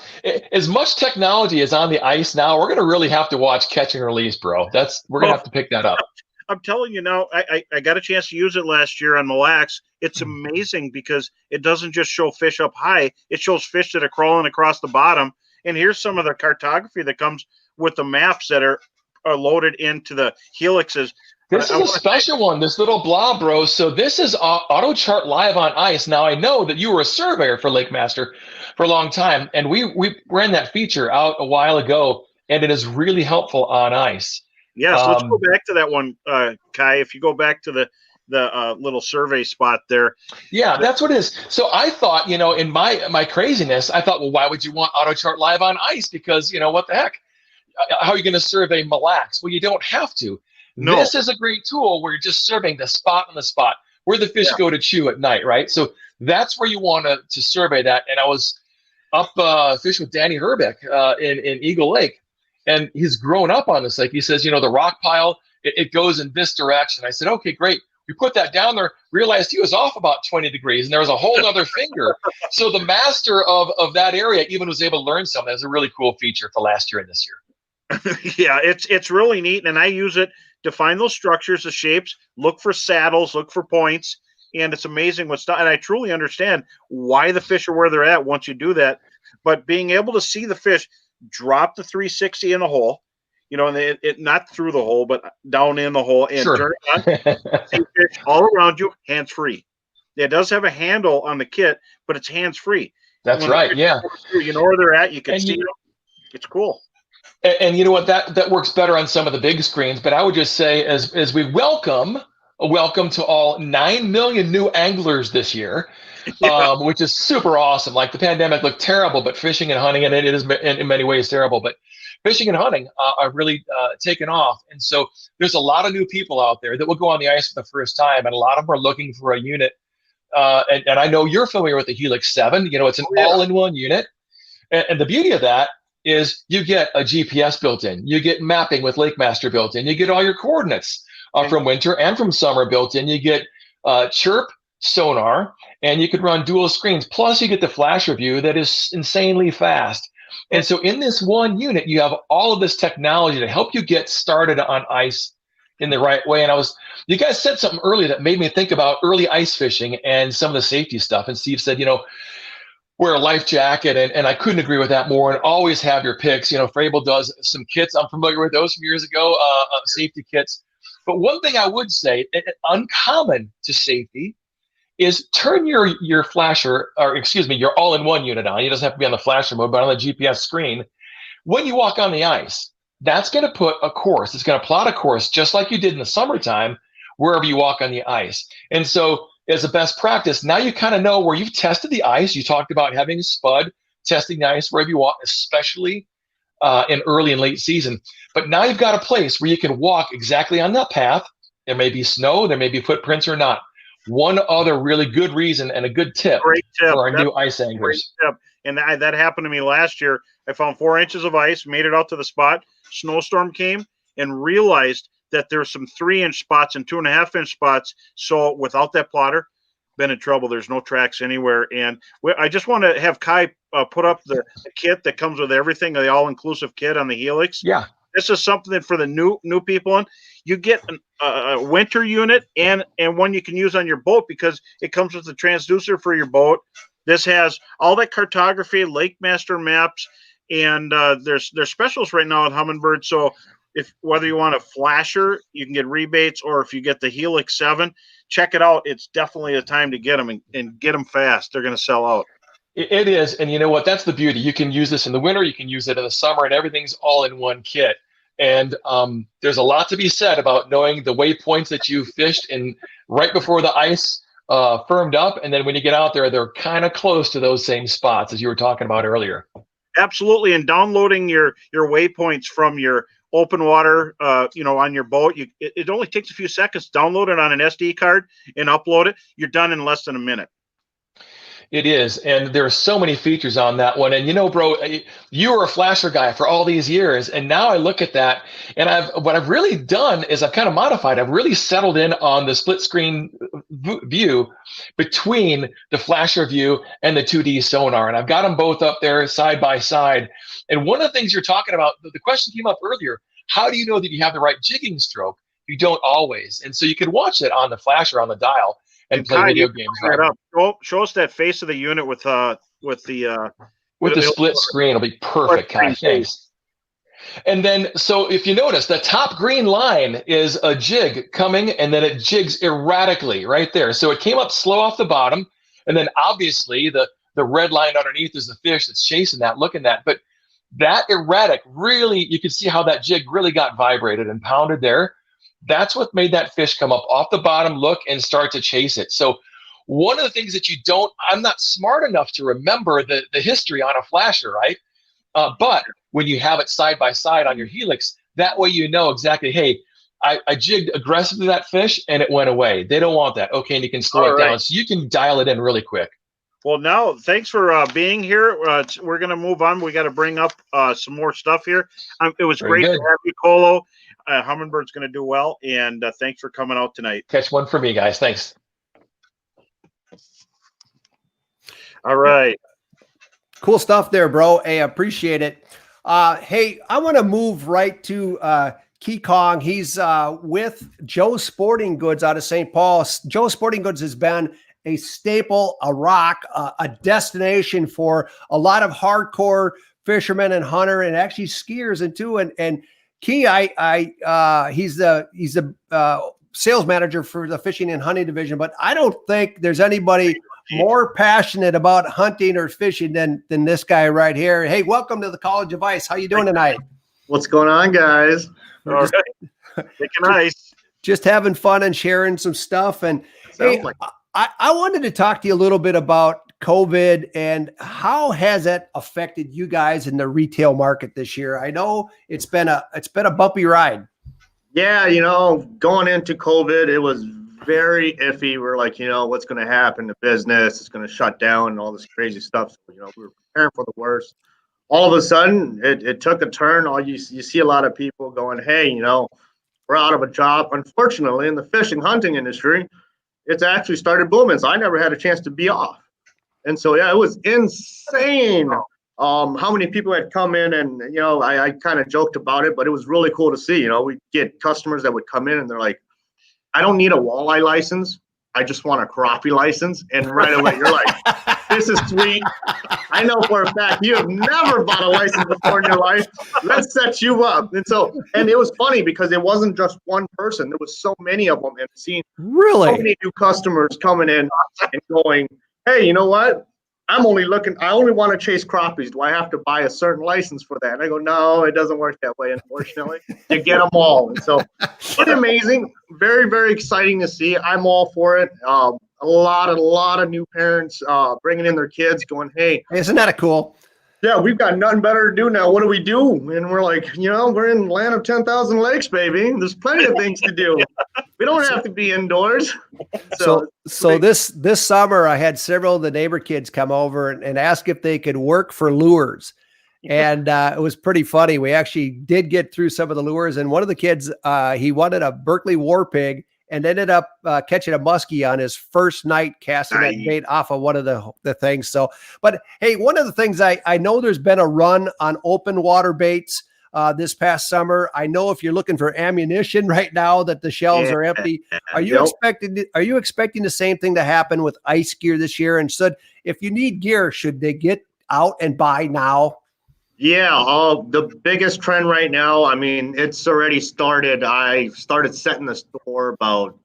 As much technology is on the ice now, we're going to really have to watch catch and release, bro. We're going to have to pick that up. I'm telling you now, I got a chance to use it last year on Mille Lacs. It's amazing because it doesn't just show fish up high. It shows fish that are crawling across the bottom. And here's some of the cartography that comes with the maps that are loaded into the helixes. This is a special one, this little blob, bro. So this is Auto Chart Live on Ice. Now, I know that you were a surveyor for Lake Master for a long time, and we ran that feature out a while ago, and it is really helpful on ice. Yes, let's go back to that one, Kai. If you go back to the little survey spot there. Yeah, that's what it is. So I thought, in my craziness, I thought, well, why would you want Auto Chart Live on Ice? Because, what the heck? How are you going to survey Mille Lacs? Well, you don't have to. No. This is a great tool where you're just surveying the spot on the spot where the fish go to chew at night, right? So that's where you want to survey that. And I was up fishing with Danny Herbeck in Eagle Lake, and he's grown up on this lake. He says, the rock pile, it goes in this direction. I said, okay, great. We put that down there, realized he was off about 20 degrees, and there was a whole other finger. So the master of that area even was able to learn something. That's a really cool feature for last year and this year. Yeah, it's really neat, and I use it to find those structures, the shapes, look for saddles, look for points, and it's amazing what's done. And I truly understand why the fish are where they're at once you do that. But being able to see the fish drop the 360 in the hole, and it not through the hole, but down in the hole, and turn it on, see fish all around you, hands free. It does have a handle on the kit, but it's hands free. That's right. Yeah, you know where they're at. You can see them. It's cool. And you know what, that works better on some of the big screens, but I would just say as we welcome to all 9 million new anglers this year, which is super awesome. Like, the pandemic looked terrible, but fishing and hunting, and it is in many ways terrible, but fishing and hunting are really taken off. And so there's a lot of new people out there that will go on the ice for the first time, and a lot of them are looking for a unit. And I know you're familiar with the Helix 7. It's an all-in-one unit. And the beauty of that is you get a GPS built in, you get mapping with Lake Master built in, you get all your coordinates from winter and from summer built in, you get chirp sonar, and you could run dual screens. Plus you get the flash review that is insanely fast. And so in this one unit, you have all of this technology to help you get started on ice in the right way. And you guys said something earlier that made me think about early ice fishing and some of the safety stuff. And Steve said, wear a life jacket, and I couldn't agree with that more. And always have your picks. Frable does some kits. I'm familiar with those from years ago, safety kits. But one thing I would say, uncommon to safety, is turn your flasher, or excuse me, your all-in-one unit on. It doesn't have to be on the flasher mode, but on the GPS screen. When you walk on the ice, that's going to put a course. It's going to plot a course just like you did in the summertime, wherever you walk on the ice. And so, as a best practice, now you kind of know where you've tested the ice. You talked about having a spud, testing the ice wherever you walk, especially in early and late season. But now you've got a place where you can walk exactly on that path. There may be snow, there may be footprints or not. One other really good reason and a good tip for our new ice anglers. And that happened to me last year. I found 4 inches of ice, made it out to the spot. Snowstorm came, and realized that there's some 3-inch spots and 2.5-inch spots. So without that plotter, been in trouble. There's no tracks anywhere. And I just want to have Kai put up the kit that comes with everything, the all-inclusive kit on the Helix. Yeah. This is something for the new people. And you get a winter unit and one you can use on your boat, because it comes with the transducer for your boat. This has all that cartography, Lake Master maps, and there's specials right now with Humminbird. So whether you want a flasher, you can get rebates, or if you get the Helix 7, check it out. It's definitely a time to get them and get them fast. They're going to sell out. It is. And you know what? That's the beauty. You can use this in the winter. You can use it in the summer, and everything's all in one kit. And there's a lot to be said about knowing the waypoints that you fished in right before the ice firmed up. And then when you get out there, they're kind of close to those same spots as you were talking about earlier. Absolutely, and downloading your waypoints from your open water, on your boat. It only takes a few seconds. Download it on an SD card and upload it. You're done in less than a minute. It is, and there are so many features on that one. And bro, you were a flasher guy for all these years, and now I look at that, and what I've really done is I've kind of modified. I've really settled in on the split screen view between the flasher view and the 2D sonar, and I've got them both up there side by side. And one of the things you're talking about, the question came up earlier: how do you know that you have the right jigging stroke? You don't always, and so you can watch it on the flasher on the dial and play video games. Show us that face of the unit with the split screen. It'll be perfect, Kai. Thanks. And then, so if you notice, the top green line is a jig coming, and then it jigs erratically right there. So it came up slow off the bottom, and then obviously the red line underneath is the fish that's chasing that, looking at. But that erratic, really, you can see how that jig really got vibrated and pounded there. That's what made that fish come up off the bottom, look, and start to chase it. So one of the things that I'm not smart enough to remember the history on a flasher, right? But when you have it side by side on your Helix, that way you know exactly, hey, I jigged aggressively that fish and it went away. They don't want that. Okay, and you can slow it down. So you can dial it in really quick. Well, now, thanks for being here. We're going to move on. We got to bring up some more stuff here. It was great to have you, Colo. Humminbird's going to do well, and thanks for coming out tonight. Catch one for me, guys. Thanks. All right. Cool stuff there, bro. Hey, I appreciate it. Hey, I want to move right to Key Kong. He's with Joe Sporting Goods out of St. Paul. Joe Sporting Goods has been a staple, a rock, a destination for a lot of hardcore fishermen and hunter and actually skiers and too. And Key, he's the sales manager for the fishing and hunting division, but I don't think there's anybody more passionate about hunting or fishing than this guy right here. Hey, welcome to the College of Ice. How you doing tonight? What's going on, guys? All right. Taking ice. Just having fun and sharing some stuff. And hey, I wanted to talk to you a little bit about COVID and how has that affected you guys in the retail market this year? I know it's been a bumpy ride. Yeah, going into COVID, it was very iffy. We're like, what's going to happen to business? It's going to shut down and all this crazy stuff. So, we were preparing for the worst. All of a sudden, it took a turn. You see a lot of people going, hey, we're out of a job. Unfortunately, in the fishing hunting industry, it's actually started booming. So I never had a chance to be off. And so, yeah, it was insane how many people had come in. And, I kind of joked about it, but it was really cool to see. We get customers that would come in and they're like, I don't need a walleye license. I just want a crappie license. And right away, you're like, this is sweet. I know for a fact you have never bought a license before in your life. Let's set you up. And it was funny because it wasn't just one person. There was so many of them, and seeing really so many new customers coming in and going, hey, you know what? I only want to chase crappies. Do I have to buy a certain license for that? And I go, no, it doesn't work that way, unfortunately. You get them all. And so it's amazing. Very, very exciting to see. I'm all for it. A lot of new parents bringing in their kids going, hey. Isn't that cool? Yeah, we've got nothing better to do now. What do we do? And we're like, we're in the land of 10,000 lakes, baby. There's plenty of things to do. We don't have to be indoors. So this summer, I had several of the neighbor kids come over and ask if they could work for lures. And it was pretty funny. We actually did get through some of the lures. And one of the kids, he wanted a Berkeley war pig and ended up catching a muskie on his first night casting that bait off of one of the things. So, but hey, one of the things I know there's been a run on open water baits this past summer. I know if you're looking for ammunition right now that the shelves are empty. Are you expecting the same thing to happen with ice gear this year? And so if you need gear, should they get out and buy now? Yeah, the biggest trend right now, I mean, it's already started. I started setting the store about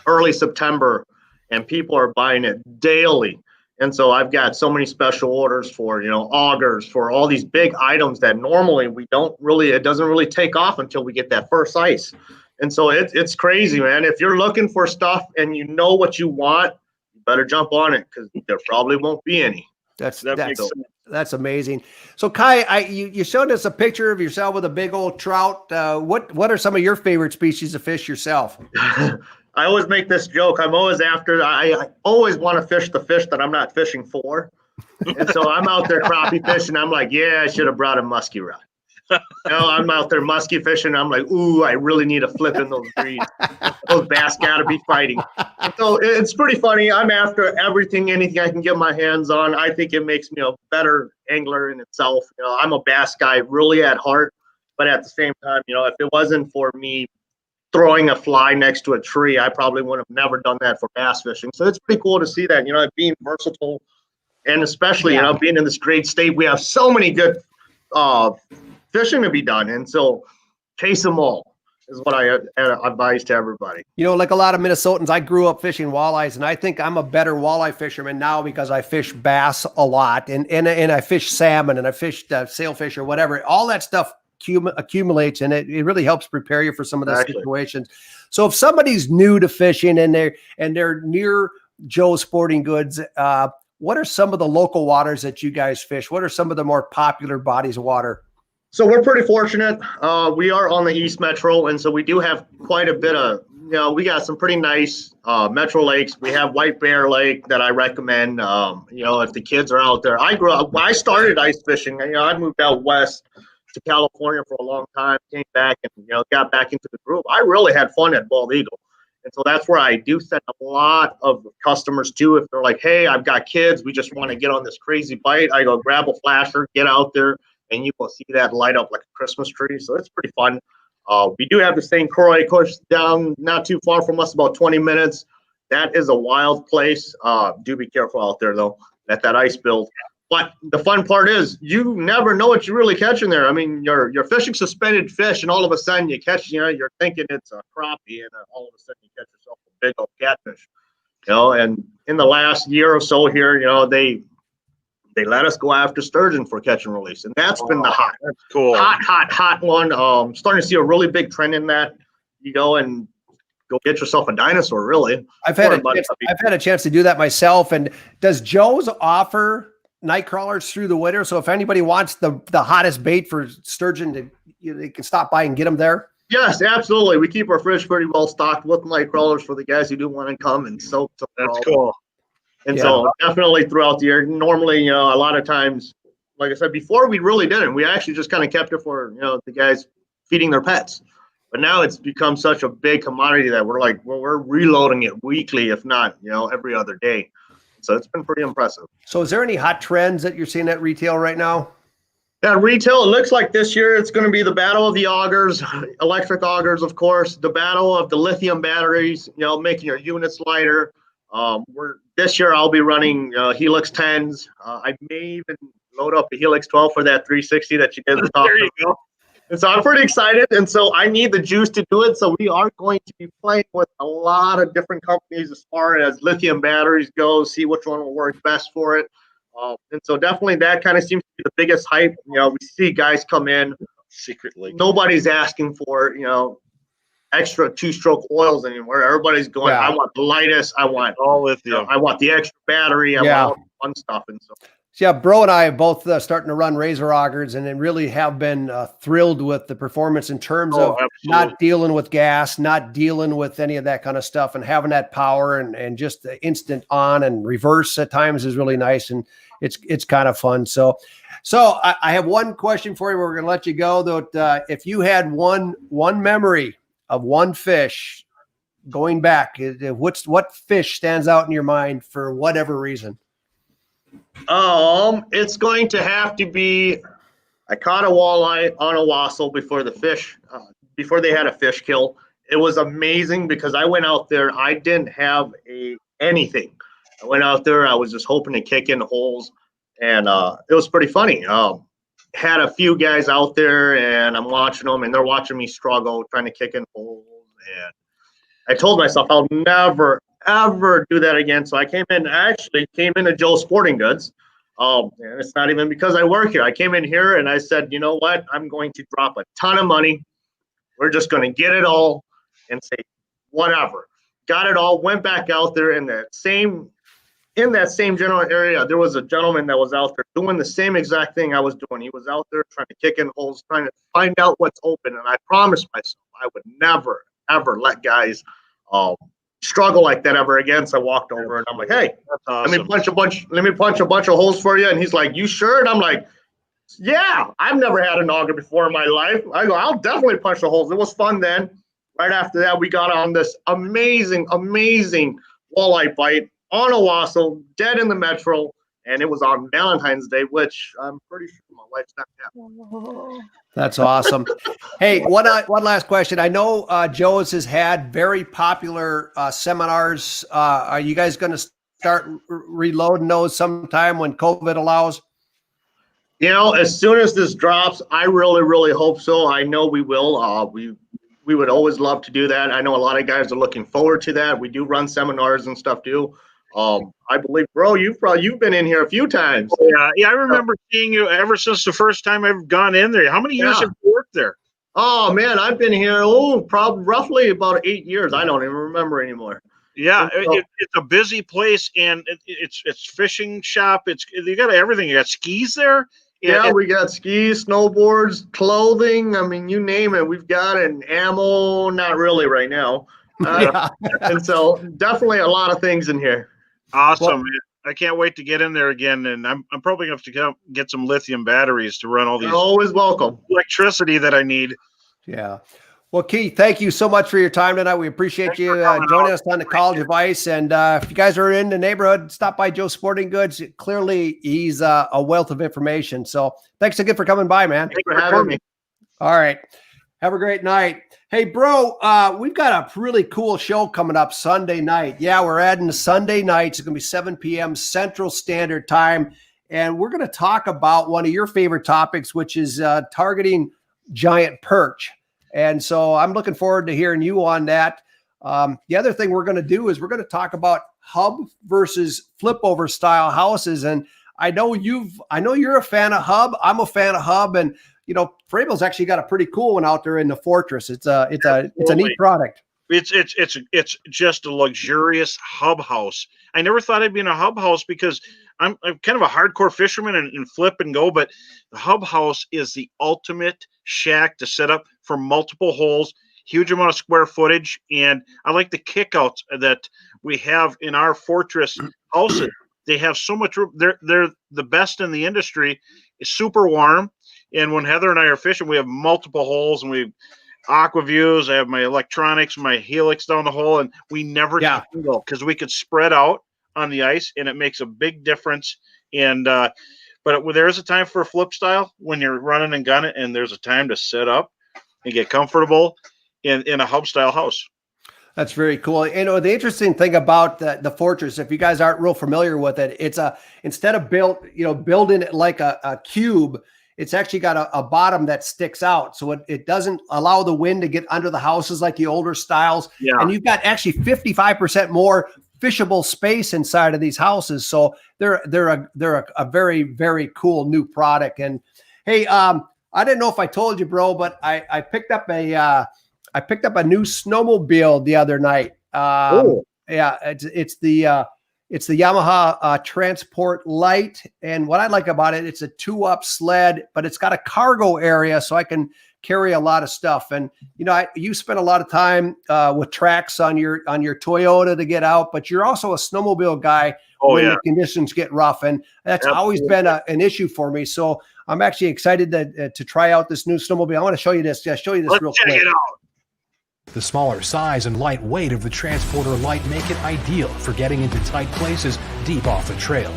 early September, and people are buying it daily. And so I've got so many special orders for, augers, for all these big items that normally it doesn't really take off until we get that first ice. And so it's crazy, man. If you're looking for stuff and you know what you want, you better jump on it because there probably won't be any. That That's amazing. So Kai, you showed us a picture of yourself with a big old trout. What are some of your favorite species of fish yourself? I always make this joke. I'm always after. I always want to fish the fish that I'm not fishing for, and so I'm out there crappie fishing. I'm like, yeah, I should have brought a muskie rod. I'm out there muskie fishing. I'm like, ooh, I really need a flip in those breeds. Those bass got to be fighting. So it's pretty funny. I'm after everything, anything I can get my hands on. I think it makes me a better angler in itself. I'm a bass guy really at heart, but at the same time, if it wasn't for me throwing a fly next to a tree, I probably would have never done that for bass fishing. So it's pretty cool to see that, being versatile, and especially, being in this great state, we have so many good fishing to be done, and so chase them all is what I advise to everybody. Like a lot of Minnesotans, I grew up fishing walleyes, and I think I'm a better walleye fisherman now because I fish bass a lot, and I fish salmon, and I fish sailfish or whatever. All that stuff accumulates, and it really helps prepare you for some of those situations. So if somebody's new to fishing and they're near Joe's Sporting Goods, what are some of the local waters that you guys fish? What are some of the more popular bodies of water? So we're pretty fortunate. We are on the East Metro, and so we do have quite a bit of, we got some pretty nice metro lakes. We have White Bear Lake that I recommend, if the kids are out there. I started ice fishing. I moved out west to California for a long time, came back and, got back into the group. I really had fun at Bald Eagle. And so that's where I do send a lot of customers to. If they're like, hey, I've got kids, we just want to get on this crazy bite, I go grab a flasher, get out there, and you will see that light up like a Christmas tree. So it's pretty fun. We do have the St. Croix course down not too far from us, about 20 minutes. That is a wild place. Do be careful out there, though, at that ice build. But the fun part is you never know what you're really catching there. I mean, you're fishing suspended fish, and all of a sudden you catch, you're thinking it's a crappie, and all of a sudden you catch yourself a big old catfish. And in the last year or so here, they let us go after sturgeon for catch and release, and that's been the hot one. Starting to see a really big trend in that. You go and go get yourself a dinosaur. Really, I've had a chance to do that myself. And does Joe's offer night crawlers through the winter? So if anybody wants the hottest bait for sturgeon, they can stop by and get them there. Yes, absolutely. We keep our fridge pretty well stocked with night crawlers for the guys who do want to come and soak. That's cool. And so definitely throughout the year, normally, a lot of times, like I said, before we really didn't. We actually just kind of kept it for, the guys feeding their pets. But now it's become such a big commodity that we're like, we're reloading it weekly, if not, every other day. So it's been pretty impressive. So is there any hot trends that you're seeing at retail right now? Yeah, retail, it looks like this year it's going to be the battle of the augers, electric augers, of course, the battle of the lithium batteries, making your units lighter. This year I'll be running Helix 10s. I may even load up a Helix 12 for that 360 that you guys were talking There you go. And so I'm pretty excited. And so I need the juice to do it. So we are going to be playing with a lot of different companies as far as lithium batteries go, see which one will work best for it. And so definitely that kind of seems to be the biggest hype. We see guys come in Secretly. Nobody's asking for, extra two-stroke oils anymore. Everybody's going, I want the lightest. I want all lithium. I want the extra battery. I want all the fun stuff. And so. Yeah, Bro and I are both starting to run Razor augers, and then really have been thrilled with the performance in terms of not dealing with gas, not dealing with any of that kind of stuff, and having that power and just the instant on and reverse at times is really nice, and it's kind of fun. So I have one question for you. We're going to let you go, though. If you had one memory of one fish going back, what fish stands out in your mind for whatever reason? It's going to have to be, I caught a walleye on a wassail before before they had a fish kill. It was amazing because I went out there, I didn't have anything. I went out there, I was just hoping to kick in holes, and it was pretty funny. Had a few guys out there, and I'm watching them, and they're watching me struggle, trying to kick in holes, and I told myself I'll never, ever do that again. So I came into Joe's Sporting Goods. And it's not even because I work here. I came in here and I said, you know what? I'm going to drop a ton of money. We're just going to get it all and say, whatever. Got it all, went back out there in the same in that same general area, there was a gentleman that was out there doing the same exact thing I was doing. He was out there trying to kick in holes, trying to find out what's open. And I promised myself I would never, ever let guys struggle like that ever again. So I walked over and I'm like, hey, awesome. let me punch a bunch of holes for you. And he's like, you sure? And I'm like, yeah, I've never had an auger before in my life. I go, I'll definitely punch the holes. It was fun then. Right after that, we got on this amazing walleye bite on a wassail, dead in the metro, and it was on Valentine's Day, which I'm pretty sure my wife's not happy. That's awesome. Hey, one last question. I know Joe's has had very popular seminars. Are you guys going to start reloading those sometime when COVID allows? You know, as soon as this drops, I really hope so. I know we will. We would always love to do that. I know a lot of guys are looking forward to that. We do run seminars and stuff too. I believe, bro, you've been in here a few times. Yeah, I remember seeing you ever since the first time I've gone in there. How many years have you worked there? Oh man, I've been here probably roughly about 8 years. I don't even remember anymore. Yeah, it's a busy place, and it's fishing shop. You got everything. You got skis there. Yeah, we got skis, snowboards, clothing. I mean, you name it, we've got it. And ammo, not really right now. And so definitely a lot of things in here. Awesome. Man. I can't wait to get in there again. And I'm probably going to have to get some lithium batteries to run all these. You're always welcome. Electricity that I need. Yeah. Well, Keith, thank you so much for your time tonight. We appreciate you joining us on the College of Ice. And if you guys are in the neighborhood, stop by Joe's Sporting Goods. Clearly, he's a wealth of information. So thanks again for coming by, man. Thanks for having me. All right. Have a great night. Hey, bro, we've got a really cool show coming up Sunday night. Yeah, we're adding Sunday nights. It's going to be 7 p.m. Central Standard Time. And we're going to talk about one of your favorite topics, which is targeting giant perch. And so I'm looking forward to hearing you on that. The other thing we're going to do is we're going to talk about hub versus flip over style houses. And I know you're a fan of hub. I'm a fan of hub. And, you know, Frable's actually got a pretty cool one out there in the Fortress. It's a neat product. It's just a luxurious hub house. I never thought I'd be in a hub house because I'm kind of a hardcore fisherman and flip and go, but the hub house is the ultimate shack to set up for multiple holes, huge amount of square footage. And I like the kickouts that we have in our Fortress houses. They have so much room. They're the best in the industry. It's super warm. And when Heather and I are fishing, we have multiple holes and we aqua views. I have my electronics, my helix down the hole, and we never tangle because we could spread out on the ice, and it makes a big difference. And but there's a time for a flip style when you're running and gunning, and there's a time to set up and get comfortable in a hub style house. That's very cool. You know, the interesting thing about the Fortress, if you guys aren't real familiar with it, it's instead of building it like a cube, it's actually got a bottom that sticks out. So it doesn't allow the wind to get under the houses like the older styles. Yeah. And you've got actually 55% more fishable space inside of these houses. So they're a very, very cool new product. And hey, I didn't know if I told you, bro, but I picked up a new snowmobile the other night. Yeah, it's the Yamaha Transport Lite. And what I like about it, it's a 2-up sled, but it's got a cargo area so I can carry a lot of stuff. And, you know, you spend a lot of time with tracks on your Toyota to get out, but you're also a snowmobile guy when the conditions get rough. And that's always been an issue for me. So I'm actually excited to try out this new snowmobile. I want to show you this. Yeah, show you this real quick. Check it out. The smaller size and light weight of the Transporter Lite make it ideal for getting into tight places deep off the trail.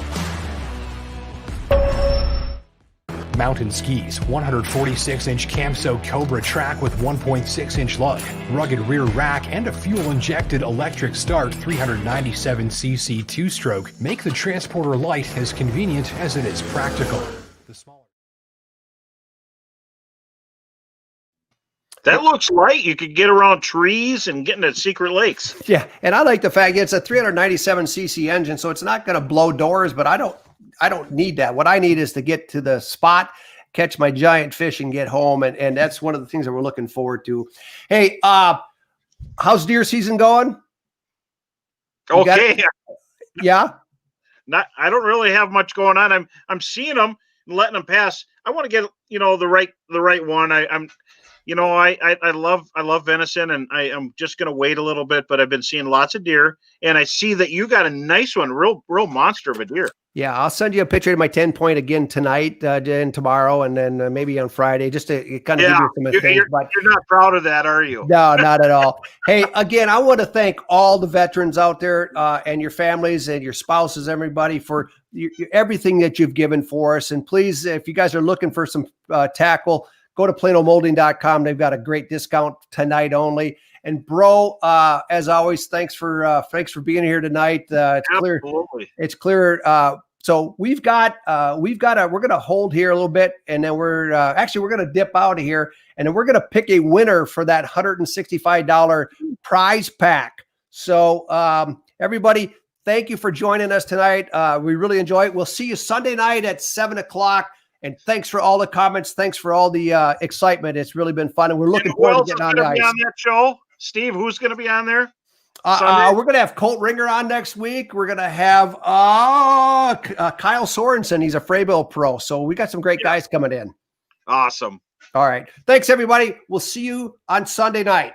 Mountain skis, 146-inch Camso Cobra track with 1.6-inch lug, rugged rear rack, and a fuel-injected electric start 397cc two-stroke make the Transporter Lite as convenient as it is practical. That looks light. You could get around trees and get into secret lakes. Yeah, and I like the fact it's a 397cc engine, so it's not going to blow doors, but I don't need that. What I need is to get to the spot, catch my giant fish, and get home, and that's one of the things that we're looking forward to. Hey, how's deer season going? Okay. Yeah? I don't really have much going on. I'm seeing them and letting them pass. I want to get, the right one. I love venison, and I'm just going to wait a little bit, but I've been seeing lots of deer, and I see that you got a nice one, real monster of a deer. Yeah, I'll send you a picture of my 10-point again tonight and tomorrow, and then maybe on Friday, just to kind of give you some things. But you're not proud of that, are you? No, not at all. Hey, again, I want to thank all the veterans out there and your families and your spouses, everybody, for everything that you've given for us. And please, if you guys are looking for some tackle, go to planomolding.com. They've got a great discount tonight only. And bro, as always, thanks for being here tonight. It's clear. So we're going to hold here a little bit, and then we're going to dip out of here, and then we're going to pick a winner for that $165 prize pack. So everybody, thank you for joining us tonight. We really enjoy it. We'll see you Sunday night at 7:00. And thanks for all the comments. Thanks for all the excitement. It's really been fun, and we're looking forward to getting on the ice. On that show, Steve, who's going to be on there? We're going to have Colt Ringer on next week. We're going to have Kyle Sorensen. He's a Fraybill pro. So we got some great guys coming in. Awesome. All right. Thanks, everybody. We'll see you on Sunday night.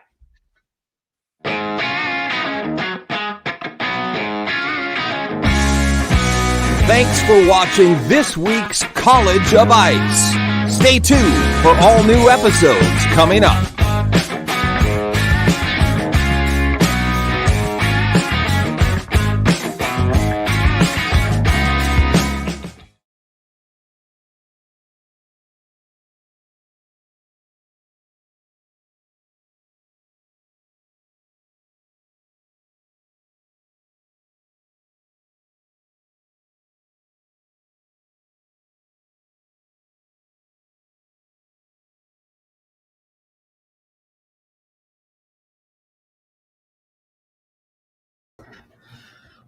Thanks for watching this week's College of Ice. Stay tuned for all new episodes coming up.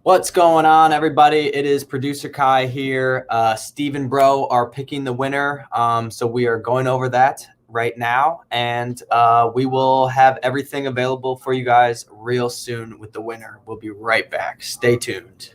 What's going on, everybody? It is Producer Kai here. Steve and Bro are picking the winner. So we are going over that right now, and we will have everything available for you guys real soon with the winner. We'll be right back. Stay tuned.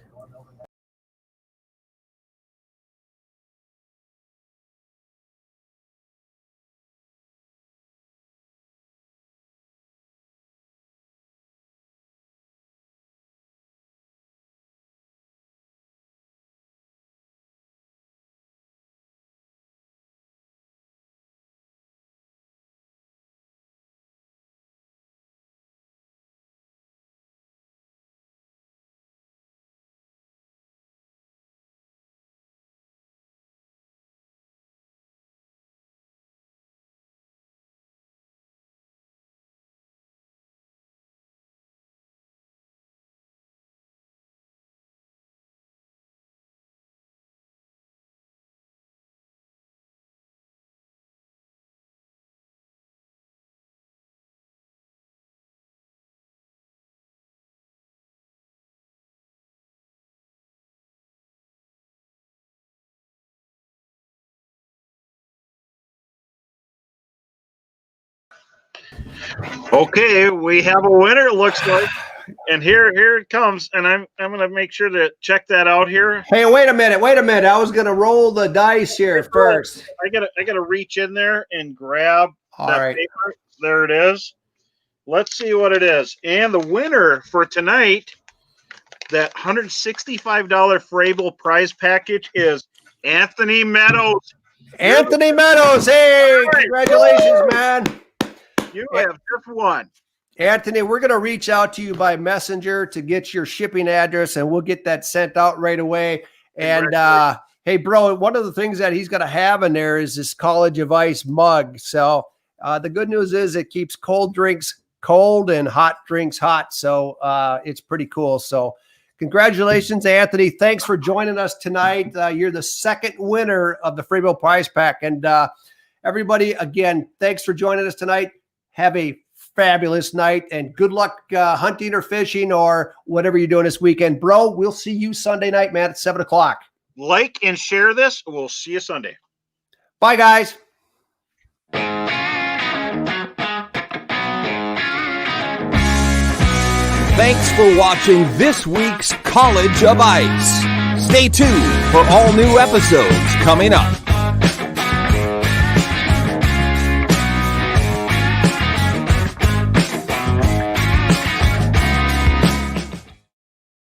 Okay, we have a winner, it looks like. And here it comes. And I'm gonna make sure to check that out here. Hey, wait a minute. I was gonna roll the dice here first. I gotta reach in there and grab that paper. There it is. Let's see what it is. And the winner for tonight, that $165 Fraybill prize package, is Anthony Meadows. Anthony Meadows, hey, congratulations, man. You have just won. Anthony, we're going to reach out to you by messenger to get your shipping address, and we'll get that sent out right away. And hey, bro, one of the things that he's going to have in there is this College of Ice mug. So the good news is it keeps cold drinks cold and hot drinks hot. So it's pretty cool. So congratulations, Anthony. Thanks for joining us tonight. You're the second winner of the Fraybill prize pack. And everybody, again, thanks for joining us tonight. Have a fabulous night and good luck hunting or fishing or whatever you're doing this weekend. Bro, we'll see you Sunday night, man, at 7:00. Like and share this. We'll see you Sunday. Bye, guys. Thanks for watching this week's College of Ice. Stay tuned for all new episodes coming up.